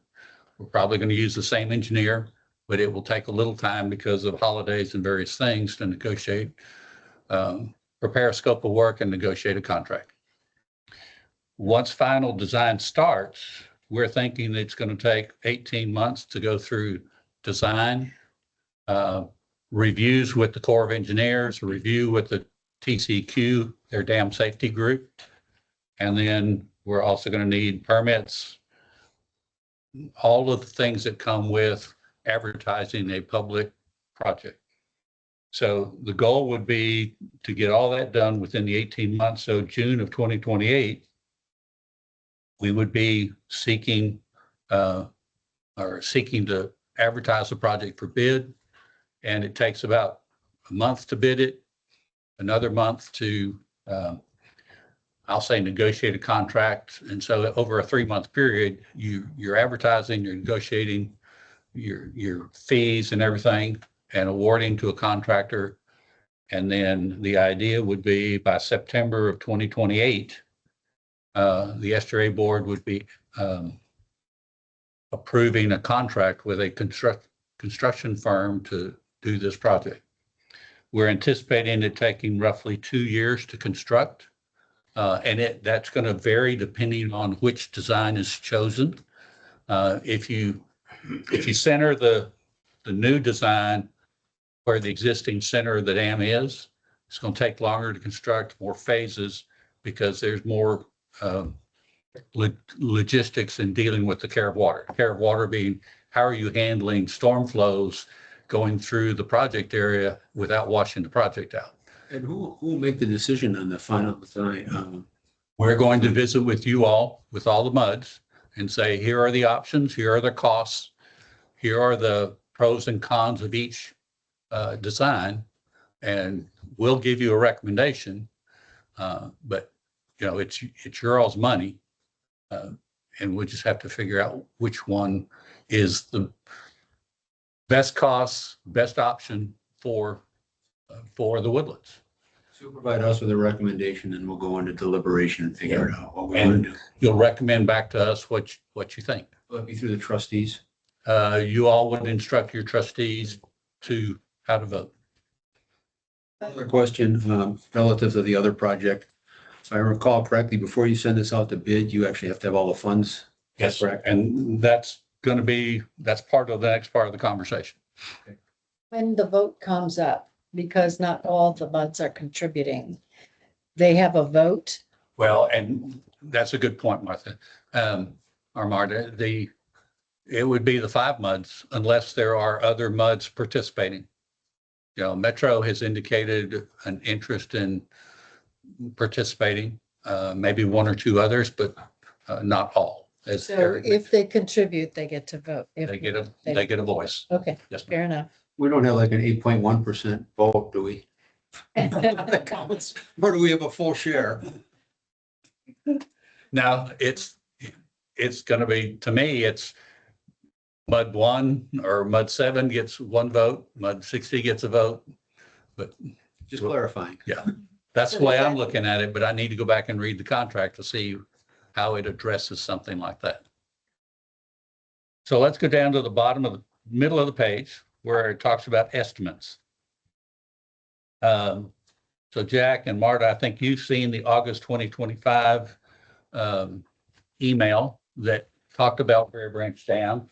We're probably going to use the same engineer, but it will take a little time because of holidays and various things to negotiate, prepare a scope of work and negotiate a contract. Once final design starts, we're thinking it's going to take 18 months to go through design, reviews with the Corps of Engineers, a review with the TCQ, their dam safety group. And then we're also going to need permits, all of the things that come with advertising a public project. So the goal would be to get all that done within the 18 months. So June of 2028, we would be seeking to advertise the project for bid. And it takes about a month to bid it, another month to, I'll say, negotiate a contract. And so over a 3-month period, you're advertising, you're negotiating your fees and everything and awarding to a contractor. And then the idea would be by September of 2028, the SRA board would be approving a contract with a construction firm to do this project. We're anticipating it taking roughly 2 years to construct. And that's going to vary depending on which design is chosen. If you center the new design where the existing center of the dam is, it's going to take longer to construct, more phases, because there's more logistics in dealing with the care of water. Care of water being, how are you handling storm flows going through the project area without washing the project out? And who will make the decision on the final design? We're going to visit with you all, with all the MUDs, and say, here are the options, here are the costs, here are the pros and cons of each design, and we'll give you a recommendation. But it's your all's money, and we'll just have to figure out which one is the best cost, best option for the Woodlands. So provide us with a recommendation, and we'll go into deliberation and figure out what we want to do. You'll recommend back to us what you think. Will it be through the trustees? You all would instruct your trustees to how to vote. Another question relative to the other project. If I recall correctly, before you send this out to bid, you actually have to have all the funds. Yes, Correct. and that's part of the next part of the conversation. When the vote comes up, because not all the MUDs are contributing, they have a vote. Well, and that's a good point, Martha. Or Marta, it would be the 5 MUDs unless there are other MUDs participating. Metro has indicated an interest in participating, maybe 1 or 2 others, but not all. So if they contribute, they get to vote. If They get a voice. Okay, Yes, ma'am. fair enough. We don't have like an 8.1% vote, do we? Or do we have a full share? Now, it's going to be, to me, it's MUD 1 or MUD 7 gets 1 vote, MUD 60 gets a vote. But Just clarifying. yeah, That's the way I'm looking at it, but I need to go back and read the contract to see how it addresses something like that. So let's go down to the bottom of the middle of the page where it talks about estimates. So Jack and Marta, I think you've seen the August 2025 email that talked about Bear Branch Dam.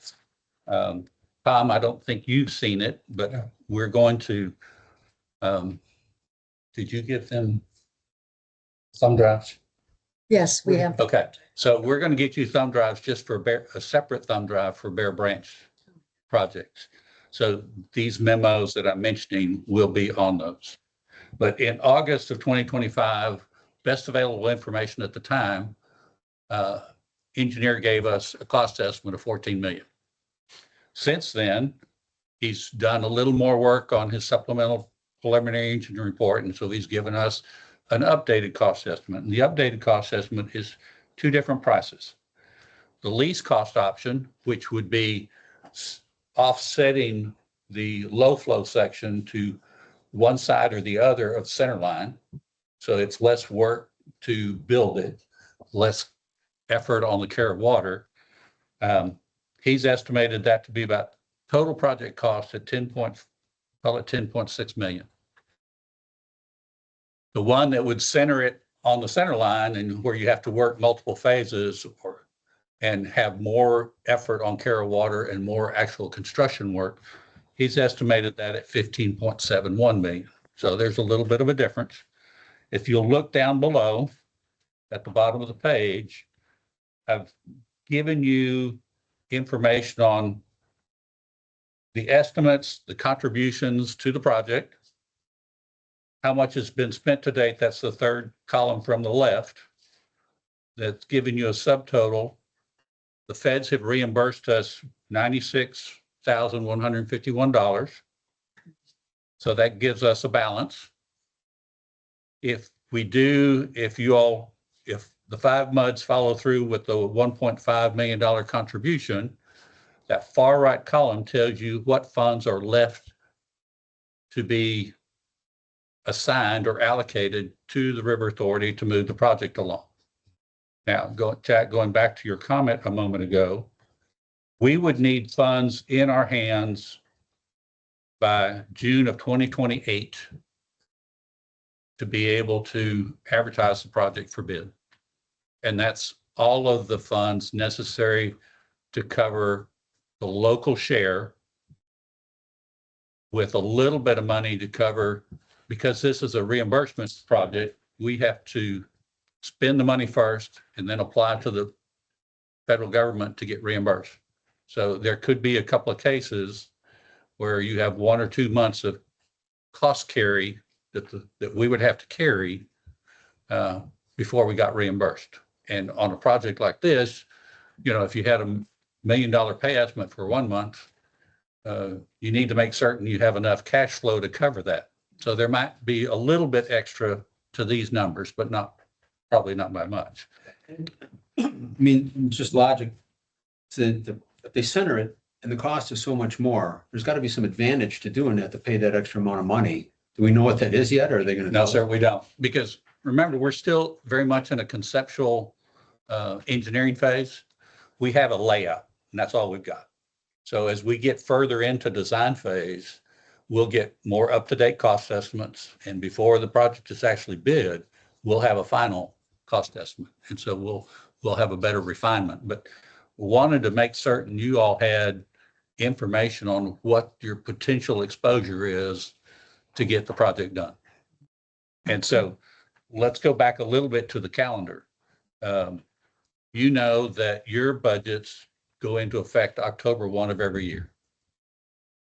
Tom, I don't think you've seen it, but we're going to, did you give them thumb drives? Yes, we have. Okay, so we're going to get you thumb drives just for a separate thumb drive for Bear Branch projects. So these memos that I'm mentioning will be on those. But in August of 2025, best available information at the time, engineer gave us a cost estimate of 14 million. Since then, he's done a little more work on his supplemental preliminary engineering report, and so he's given us an updated cost estimate. And the updated cost estimate is two different prices. The least cost option, which would be offsetting the low flow section to one side or the other of center line. So it's less work to build it, less effort on the care of water. He's estimated that to be about total project cost at 10.6 million. The one that would center it on the center line and where you have to work multiple phases and have more effort on care of water and more actual construction work, he's estimated that at 15.71 million. So there's a little bit of a difference. If you'll look down below at the bottom of the page, I've given you information on the estimates, the contributions to the project, how much has been spent to date. That's the third column from the left. That's giving you a subtotal. The feds have reimbursed us $96,151. So that gives us a balance. If the five MUDs follow through with the $1.5 million contribution, that far right column tells you what funds are left to be assigned or allocated to the River Authority to move the project along. Now, Jack, going back to your comment a moment ago, we would need funds in our hands by June of 2028 to be able to advertise the project for bid. And that's all of the funds necessary to cover the local share with a little bit of money to cover, because this is a reimbursement project, we have to spend the money first and then apply to the federal government to get reimbursed. So there could be a couple of cases where you have 1 or 2 months of cost carry that we would have to carry before we got reimbursed. And on a project like this, if you had $1 million pay estimate for 1 month, you need to make certain you have enough cash flow to cover that. So there might be a little bit extra to these numbers, but probably not by much. I mean, it's just logic. If they center it and the cost is so much more, there's got to be some advantage to doing that, to pay that extra amount of money. Do we know what that is yet? Or are they going to? No, sir, we don't. Because remember, we're still very much in a conceptual engineering phase. We have a layout and that's all we've got. So as we get further into design phase, we'll get more up-to-date cost estimates. And before the project is actually bid, we'll have a final cost estimate. And so we'll have a better refinement. But wanted to make certain you all had information on what your potential exposure is to get the project done. And so let's go back a little bit to the calendar. You know that your budgets go into effect October 1 of every year.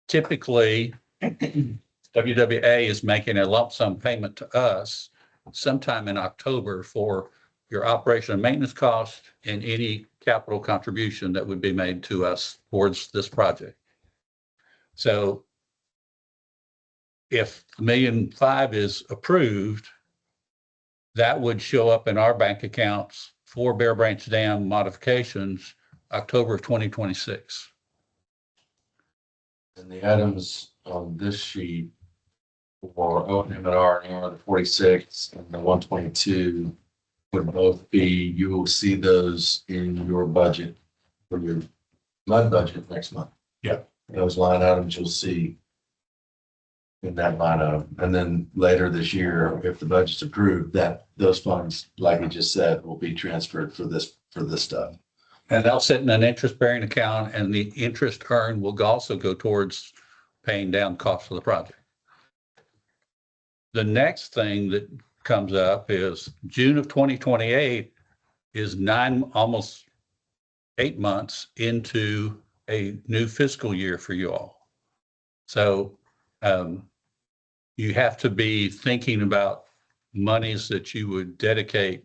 Typically, WWA is making a lump sum payment to us sometime in October for your operation and maintenance costs and any capital contribution that would be made to us towards this project. So if $1.5 million is approved, that would show up in our bank accounts for Bear Branch Dam modifications October of 2026. And the items on this sheet for O&M and R&R, the 46 and the 122 would both be, you will see those in your budget for your mud budget next month. Yeah. Those line items you'll see in that line item. And then later this year, if the budget's approved, that those funds, like you just said, will be transferred for this stuff. And they'll sit in an interest-bearing account, and the interest earned will also go towards paying down costs of the project. The next thing that comes up is June of 2028 is almost 8 months into a new fiscal year for you all. So you have to be thinking about monies that you would dedicate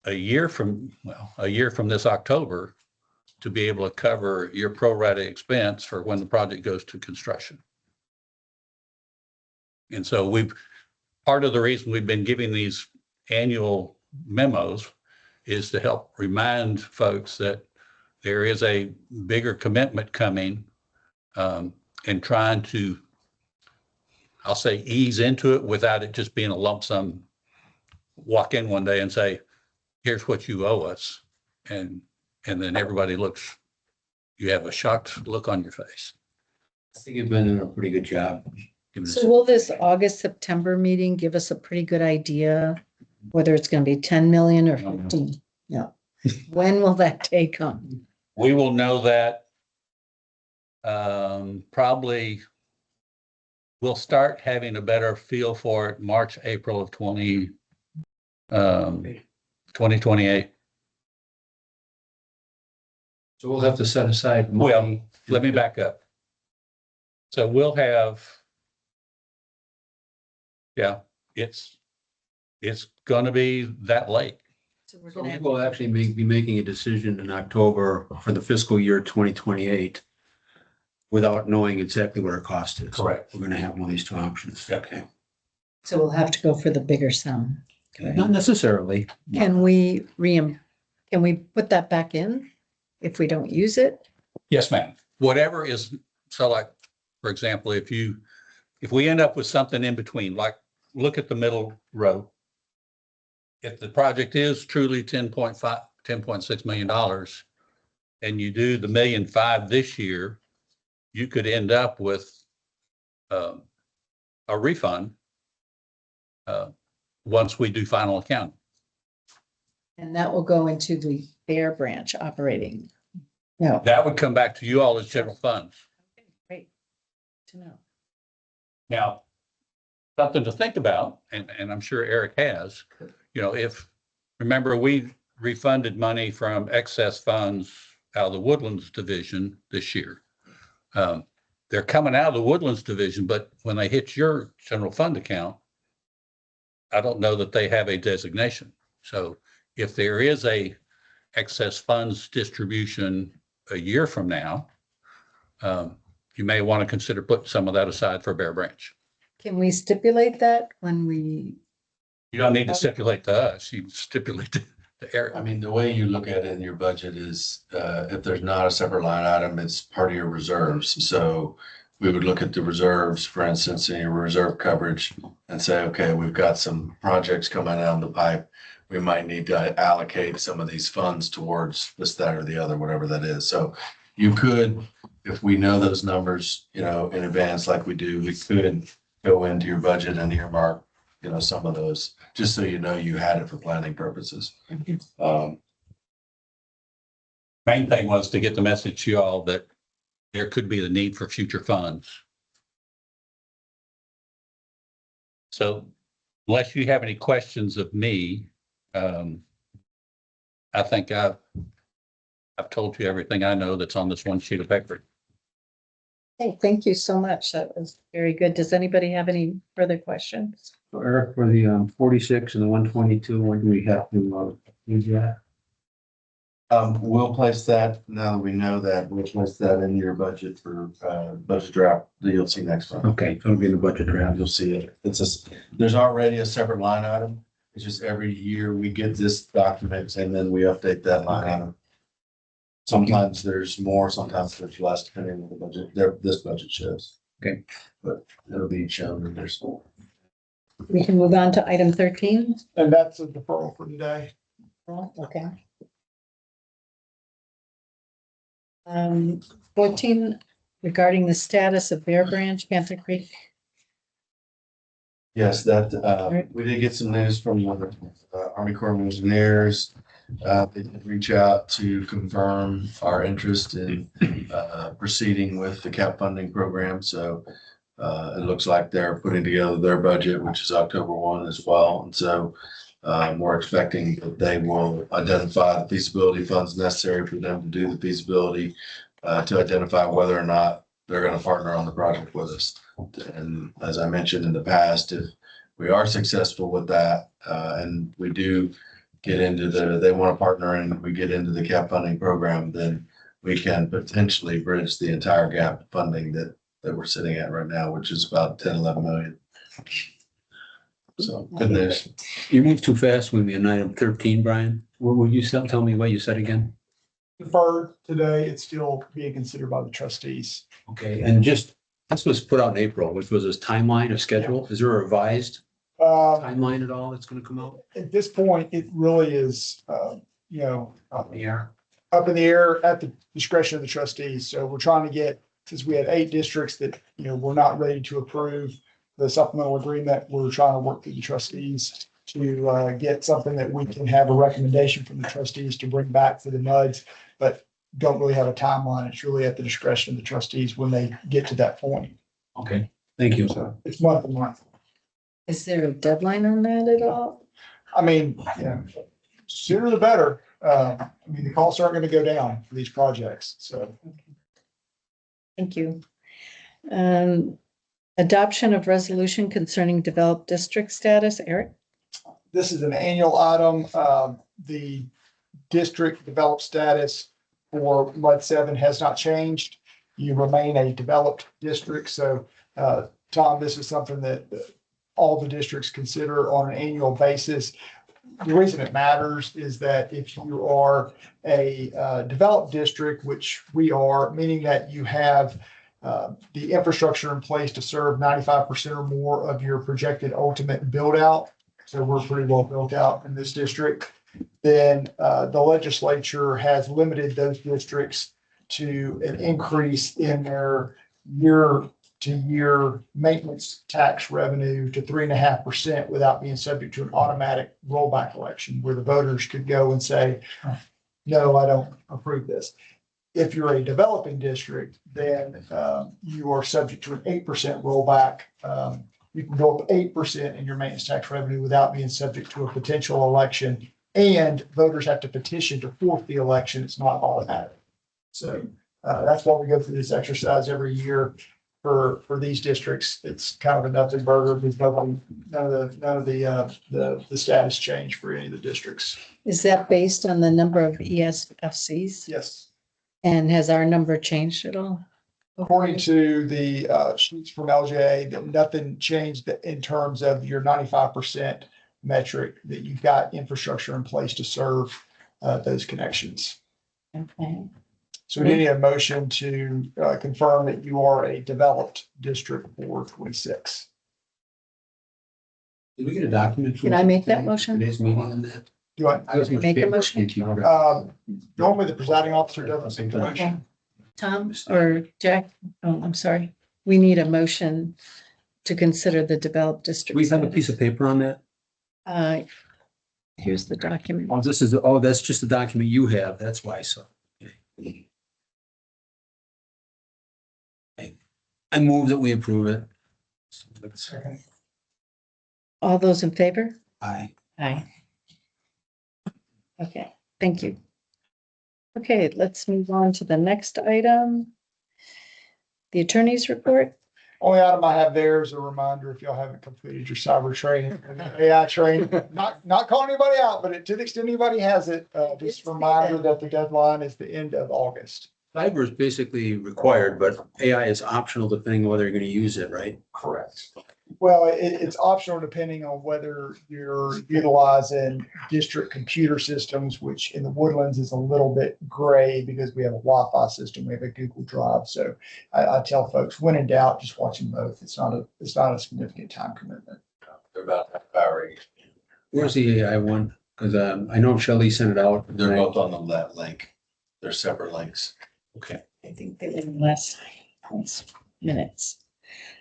a year from this October to be able to cover your pro rata expense for when the project goes to construction. And so part of the reason we've been giving these annual memos is to help remind folks that there is a bigger commitment coming, and trying to, I'll say, ease into it without it just being a lump sum. Walk in one day and say, here's what you owe us. And then everybody looks, you have a shocked look on your face. I think you've been doing a pretty good job. So will this August, September meeting give us a pretty good idea whether it's going to be 10 million or 15? No. When will that day come? We will know that probably we'll start having a better feel for it March, April of 2028. So we'll have to set aside Well, money. let me back up. So we'll have, yeah, it's gonna be that late. So we're So going to we have will actually be making a decision in October for the fiscal year 2028 without knowing exactly what our cost is. Correct. We're gonna have one of these two options. Okay. So we'll have to go for the bigger sum. Not necessarily. Can we put that back in if we don't use it? Yes, ma'am. Whatever is, so like, for example, if we end up with something in between, like, look at the middle row. If the project is truly $10.6 million and you do the $1.5 million this year, you could end up with a refund once we do final accounting. And that will go into the Bear Branch operating. No. That would come back to you all as general funds. Okay, great to know. Now, something to think about, and I'm sure Eric has, remember, we refunded money from excess funds out of the Woodlands Division this year. They're coming out of the Woodlands Division, but when they hit your general fund account, I don't know that they have a designation. So if there is a excess funds distribution a year from now, you may want to consider putting some of that aside for Bear Branch. Can we stipulate that when we, You don't need to stipulate to us, you stipulate to Eric. I mean, the way you look at it in your budget is, if there's not a separate line item, it's part of your reserves. So we would look at the reserves, for instance, in your reserve coverage and say, okay, we've got some projects coming down the pipe. We might need to allocate some of these funds towards this, that, or the other, whatever that is. So you could, if we know those numbers, in advance, like we do, we could go into your budget and earmark, some of those, just so you had it for planning purposes. Main thing was to get the message to you all that there could be the need for future funds. So unless you have any questions of me, I think I've told you everything I know that's on this one sheet of paper. hey, thank you so much. That was very good. Does anybody have any further questions? So Eric, for the 46 and the 122, when do we have to use that? We'll place that, now that we know that, we'll place that in your budget for, budget draft that you'll see next month. Okay, so it'll be in the budget draft. You'll see it. There's already a separate line item. It's just every year we get this document and then we update that line item. Sometimes there's more, sometimes there's less, depending on the budget, this budget shows. That'll be shown in their school. We can move on to item 13. And that's a deferral for today. Okay. 14, regarding the status of Bear Branch, Panther Creek. Yes, we did get some news from the Army Corps of Engineers. They did reach out to confirm our interest in proceeding with the CAP funding program. So it looks like they're putting together their budget, which is October 1 as well. And so we're expecting that they will identify the feasibility funds necessary for them to do the feasibility to identify whether or not they're going to partner on the project with us. And as I mentioned in the past, if we are successful with that, and we do get into they want to partner and we get into the CAP funding program, then we can potentially bridge the entire gap of funding that we're sitting at right now, which is about 10, 11 million. So good news. You moved too fast with me on item 13, Brian. What would you tell me what you said again? Deferred today, it's still being considered by the trustees. Okay, and just, this was put out in April, which was this timeline or schedule. Is there a revised timeline at all that's gonna come out? At this point, it really is, you know, Up in the air. up in the air at the discretion of the trustees. So we're trying to get, since we had 8 districts that, you know, we're not ready to approve the supplemental agreement, we're trying to work through the trustees to get something that we can have a recommendation from the trustees to bring back for the MUDs, but don't really have a timeline. It's really at the discretion of the trustees when they get to that point. Okay, thank you. So it's month to month. Is there a deadline on that at all? I mean, you know, sooner the better. I mean, the costs aren't going to go down for these projects, so. Thank you. Adoption of resolution concerning developed district status, Eric? This is an annual item. The district developed status for MUD 7 has not changed. You remain a developed district. So, Tom, this is something that all the districts consider on an annual basis. The reason it matters is that if you are a developed district, which we are, meaning that you have the infrastructure in place to serve 95% or more of your projected ultimate build out. So we're pretty well built out in this district. Then the legislature has limited those districts to an increase in their year-to-year maintenance tax revenue to 3.5% without being subject to an automatic rollback election where the voters could go and say, no, I don't approve this. If you're a developing district, then you are subject to an 8% rollback. You can go up 8% in your maintenance tax revenue without being subject to a potential election. And voters have to petition to forfeit the election. It's not automatic. So that's why we go through this exercise every year for these districts. It's kind of a nothing burger because none of the status change for any of the districts. Is that based on the number of ESFCs? Yes. And has our number changed at all? According to the sheets from LJA, that nothing changed in terms of your 95% metric, that you've got infrastructure in place to serve those connections. Okay. So we need a motion to confirm that you are a developed district for 26. Did we get a document? Can I make that motion? Today's meeting on that? Do I? I was gonna Make a paper motion. came to you. Normally the presiding officer doesn't make the motion. Tom or Jack? Oh, I'm sorry. We need a motion to consider the developed district. We have a piece of paper on that? Here's the document. Oh, that's just the document you have. That's why, so. Okay. I move that we approve it. Second. All those in favor? Aye. Aye. Okay, thank you. Okay, let's move on to the next item. The attorney's report. Only item I have there is a reminder, if y'all haven't completed your cyber training, and AI training, not calling anybody out, but to the extent anybody has it, just a reminder that the deadline is the end of August. Cyber is basically required, but AI is optional depending on whether you're going to use it, right? Correct. Well, it's optional depending on whether you're utilizing district computer systems, which in the Woodlands is a little bit gray because we have a Wi-Fi system, we have a Google Drive. So I tell folks, when in doubt, just watch them both. It's not a significant time commitment. They're about half hour each. Where's the AI one? Because I know Shelley sent it out. They're both on that link. They're separate links. Okay. I think they were less minutes.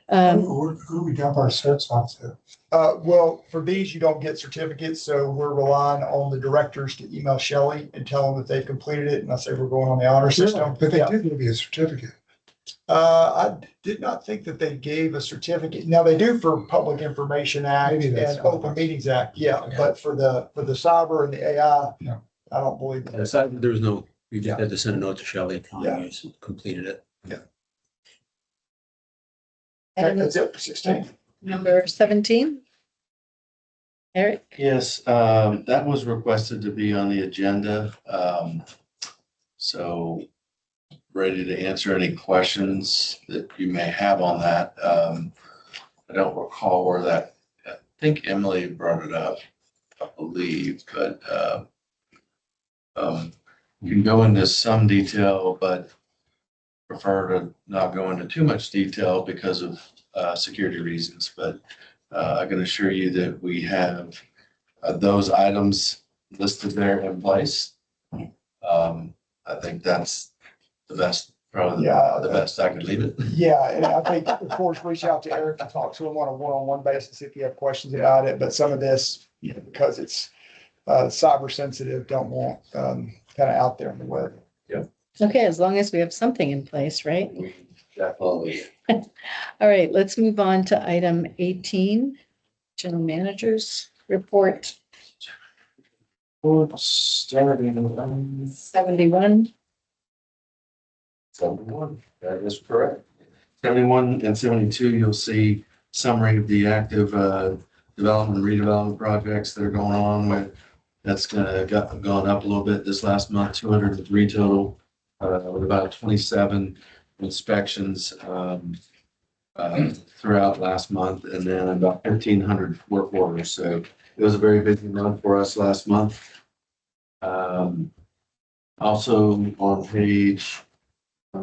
Who we dump our certs off to? Well, for these, you don't get certificates, so we're relying on the directors to email Shelley and tell them that they've completed it, and I say we're going on the honor system. But they Yeah. did give you a certificate. I did not think that they gave a certificate. Now, they do for Public Information Act Maybe that's and what it Open was. Meetings Act, yeah, but for the cyber and the AI, No. I don't believe that. Aside, there was no, you just had to send a note to Shelley telling Yeah. you completed it. That's it for 16. Number 17. Eric, Yes, that was requested to be on the agenda. So ready to answer any questions that you may have on that. I don't recall where that, I think Emily brought it up, I believe, but you can go into some detail, but prefer to not go into too much detail because of security reasons. But I can assure you that we have those items listed there in place. I think that's the best, probably Yeah. the best I could leave it. Yeah, and I think, of course, reach out to Eric and talk to him on a one-on-one basis if you have questions about it. But some of this, because it's cyber sensitive, don't want kind of out there in the web. okay, as long as we have something in place, right? We definitely. All right, let's move on to item 18, general managers report. Starting 71. 71, that is correct. 71 and 72, you'll see summary of the active development and redevelopment projects that are going on with. That's gone up a little bit this last month, 203 total, with about 27 inspections throughout last month, and then about 1,500 work orders. So it was a very busy month for us last month. Also on page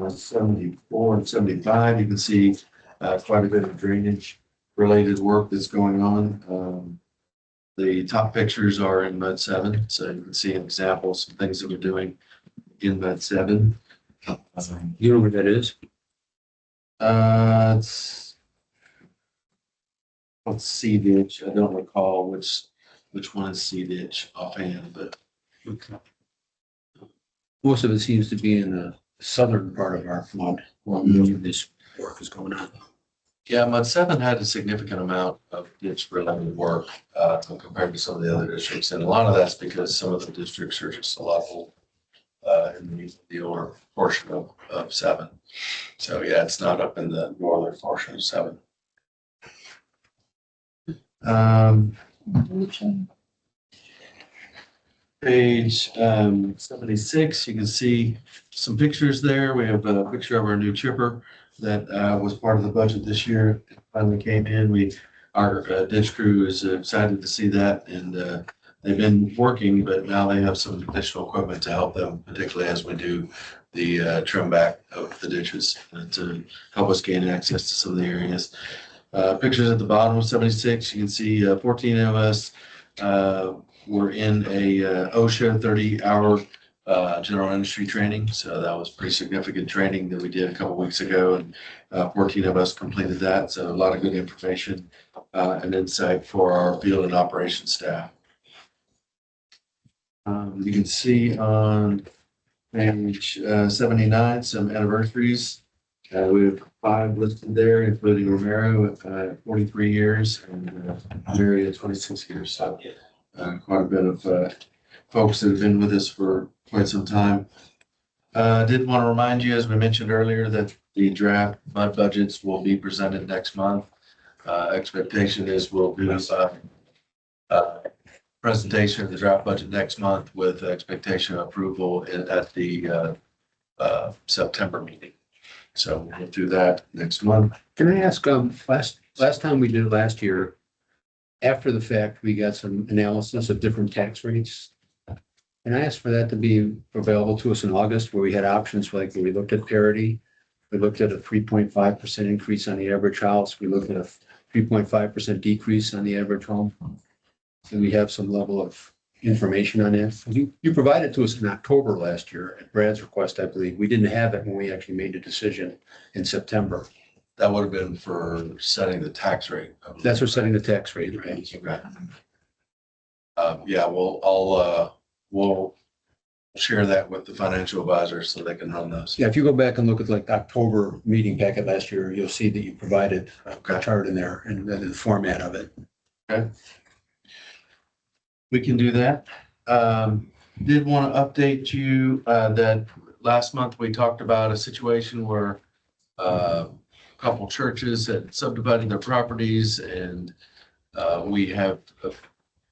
74 and 75, you can see quite a bit of drainage related work that's going on. The top pictures are in Mud 7, so you can see examples of things that we're doing in Mud 7. You know where that is? It's C ditch. I don't recall which one is C ditch offhand, but Most of it seems to be in the southern part of our flood, where most of this work is going on. yeah, Mud 7 had a significant amount of ditch related work compared to some of the other districts. And a lot of that's because some of the districts are just a level in the older portion of 7. So yeah, it's not up in the northern portion of 7. Page 76, you can see some pictures there. We have a picture of our new chipper that was part of the budget this year. It finally came in. Our ditch crew is excited to see that, and they've been working, but now they have some additional equipment to help them, particularly as we do the trim back of the ditches to help us gain access to some of the areas. Pictures at the bottom of 76, you can see 14 of us were in a OSHA 30-hour general industry training. So that was pretty significant training that we did a couple weeks ago, and 14 of us completed that. So a lot of good information and insight for our field and operations staff. You can see on page 79 some anniversaries. We have 5 listed there, including Romero at 43 years and Mary at 26 years. So quite a bit of folks that have been with us for quite some time. Did want to remind you, as we mentioned earlier, that the draft mud budgets will be presented next month. Expectation is we'll do presentation of the draft budget next month with expectation of approval at the September meeting. So we'll do that next month. Can I ask, last time we did it last year, after the fact, we got some analysis of different tax rates. And I asked for that to be available to us in August, where we had options, like we looked at parity. We looked at a 3.5% increase on the average house. We looked at a 3.5% decrease on the average home. And we have some level of information on that. You provided to us in October last year at Brad's request, I believe. We didn't have it when we actually made the decision in September. That would have been for setting the tax rate. That's for setting the tax rate, right? Okay. Yeah, we'll share that with the financial advisors so they can run those. Yeah, if you go back and look at like the October meeting packet last year, you'll see that you provided a chart in there and the format of it. Okay. We can do that. Did want to update you that last month we talked about a situation where a couple churches had subdivided their properties, and we have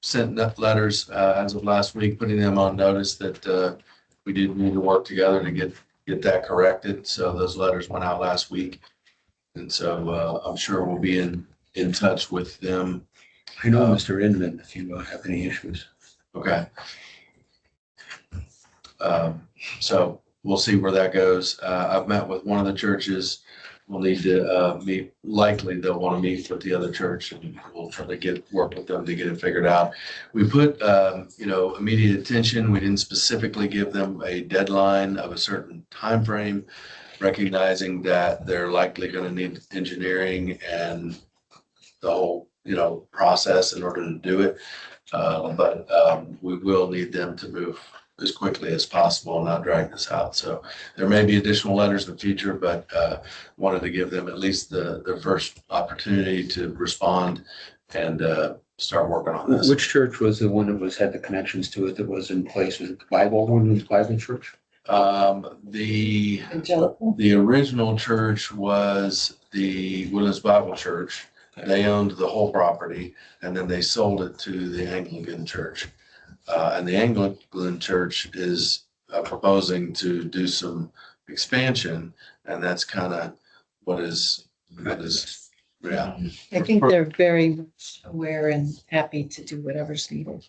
sent letters as of last week, putting them on notice that we did need to work together to get that corrected. So those letters went out last week. And so I'm sure we'll be in touch with them. I know Mr. Inman, if you have any issues. Okay. So we'll see where that goes. I've met with one of the churches. We'll need to meet, likely they'll want to meet with the other church, and we'll try to work with them to get it figured out. We put, immediate attention. We didn't specifically give them a deadline of a certain time frame, recognizing that they're likely going to need engineering and the whole, process in order to do it. But we will need them to move as quickly as possible and not drag this out. So there may be additional letters in the future, but wanted to give them at least their first opportunity to respond and start working on this. Which church was the one that had the connections to it that was in place? Was it the Bible church? The original church was the Woodlands Bible Church. They owned the whole property, and then they sold it to the Anglican Church. And the Anglican Church is proposing to do some expansion, and that's kind of what is, yeah. I think they're very much aware and happy to do whatever's needed.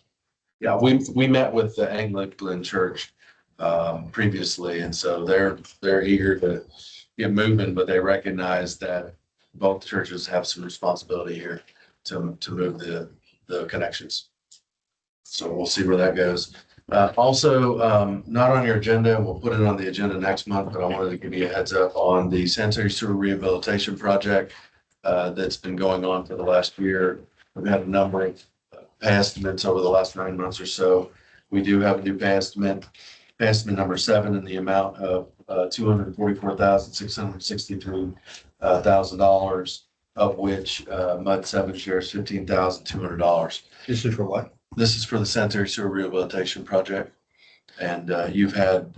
Yeah, we met with the Anglican Church previously, and so they're eager to get moving, but they recognize that both churches have some responsibility here to move the connections. So we'll see where that goes. Also, not on your agenda, we'll put it on the agenda next month, but I wanted to give you a heads up on the sanitary sewer rehabilitation project that's been going on for the last year. We've had a number of pay estimates over the last 9 months or so. We do have a new pay estimate number 7 in the amount of $244,663,000, of which MUD 7 shares $15,200. This is for what? This is for the sanitary sewer rehabilitation project. And we've had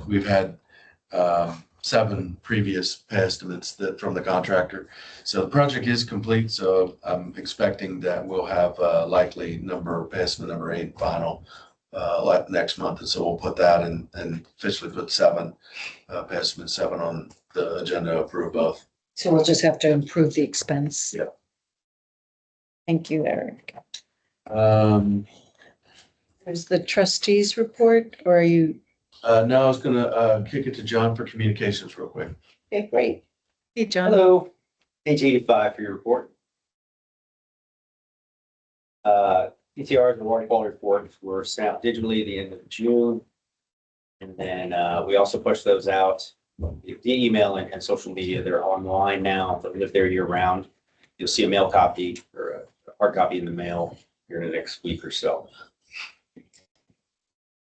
7 previous pay estimates from the contractor. So the project is complete. So I'm expecting that we'll have likely pay estimate number 8 final next month. And so we'll put that and officially put 7, pay estimate 7 on the agenda to approve both. So we'll just have to improve the expense. Yep. Thank you, Eric. There's the trustees report, or are you? No, I was gonna kick it to John for communications real quick. Okay, great. Hey, John. Hello, page 85 for your report. PTRs and water quality reports were sent out digitally at the end of June. And then we also pushed those out via email and social media. They're online now, but live there year round. You'll see a mail copy or a hard copy in the mail here in the next week or so.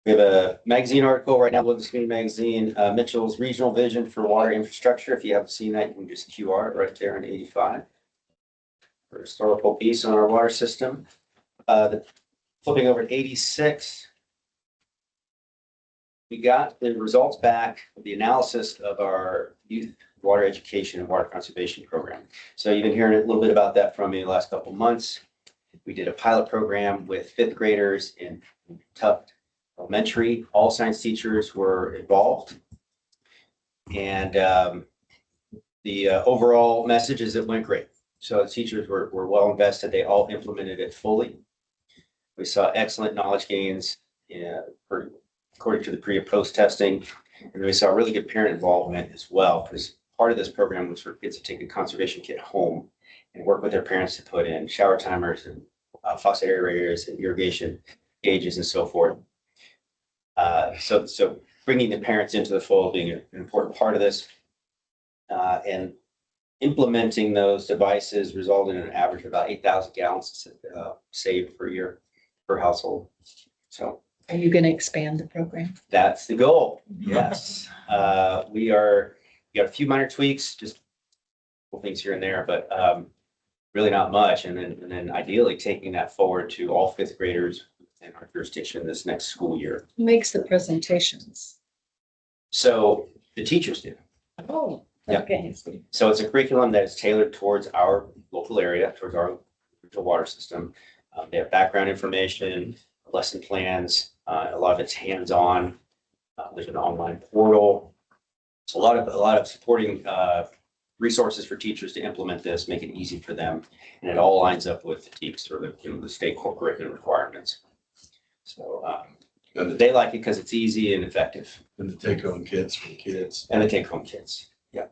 We have a magazine article right now, Woodlands Community Magazine, Mitchell's Regional Vision for Water Infrastructure. If you haven't seen that, you can just QR it right there in 85. For a historical piece on our water system. Flipping over to 86. We got the results back of the analysis of our youth water education and water conservation program. So you've been hearing a little bit about that from me the last couple of months. We did a pilot program with 5th graders in Tufts Elementary. All science teachers were involved. And The overall message is it went great. So the teachers were well invested. They all implemented it fully. We saw excellent knowledge gains, according to the pre and post testing. And we saw really good parent involvement as well, because part of this program was for kids to take a conservation kit home and work with their parents to put in shower timers and faucet aerators and irrigation gauges and so forth. So bringing the parents into the fold being an important part of this, and implementing those devices resulted in an average of about 8,000 gallons saved per year per household. So Are you going to expand the program? that's the goal. Yes. We got a few minor tweaks, just little things here and there, but really not much. And then ideally taking that forward to all fifth graders in our jurisdiction this next school year. Who makes the presentations? So the teachers do. Oh, Yeah. okay. So it's a curriculum that is tailored towards our local area, towards our regional water system. They have background information, lesson plans, a lot of it's hands-on. There's an online portal. It's a lot of supporting resources for teachers to implement this, make it easy for them, and it all lines up with the TEKS or the state core curriculum requirements. So they like it because it's easy and effective. And the take-home kits for kids. And the take-home kits. Yeah.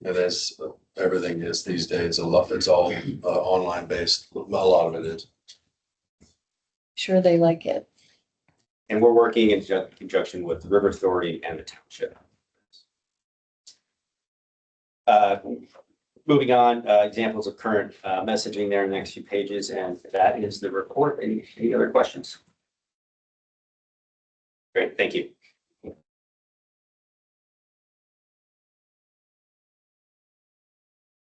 And as everything is these days, it's all online based. A lot of it is. Sure they like it. And we're working in conjunction with the River Authority and the township. Moving on, examples of current messaging there in the next few pages, and that is the report. Any other questions? Great, thank you.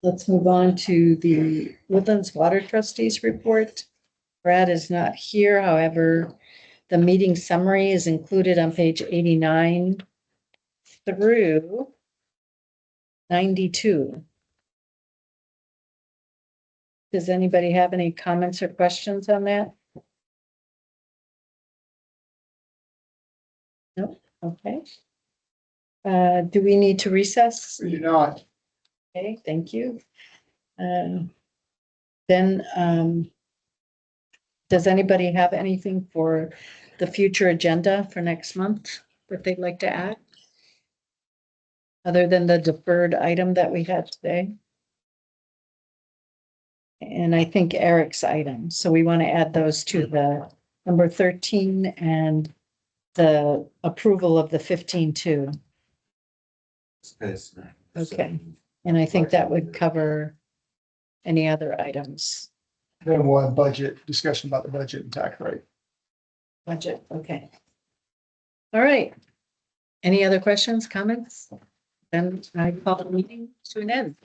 Let's move on to the Woodlands Water Trustees report. Brad is not here, however, the meeting summary is included on page 89 through 92. Does anybody have any comments or questions on that? No, okay. Do we need to recess? We do not. Okay, thank you. Then, does anybody have anything for the future agenda for next month that they'd like to add? Other than the deferred item that we had today? And I think Eric's item, so we want to add those to the number 13 and the approval of the 15-2. Okay, and I think that would cover any other items. Then we'll have budget, discussion about the budget and tax rate. Budget, okay. All right. Any other questions, comments? Then I call the meeting to an end.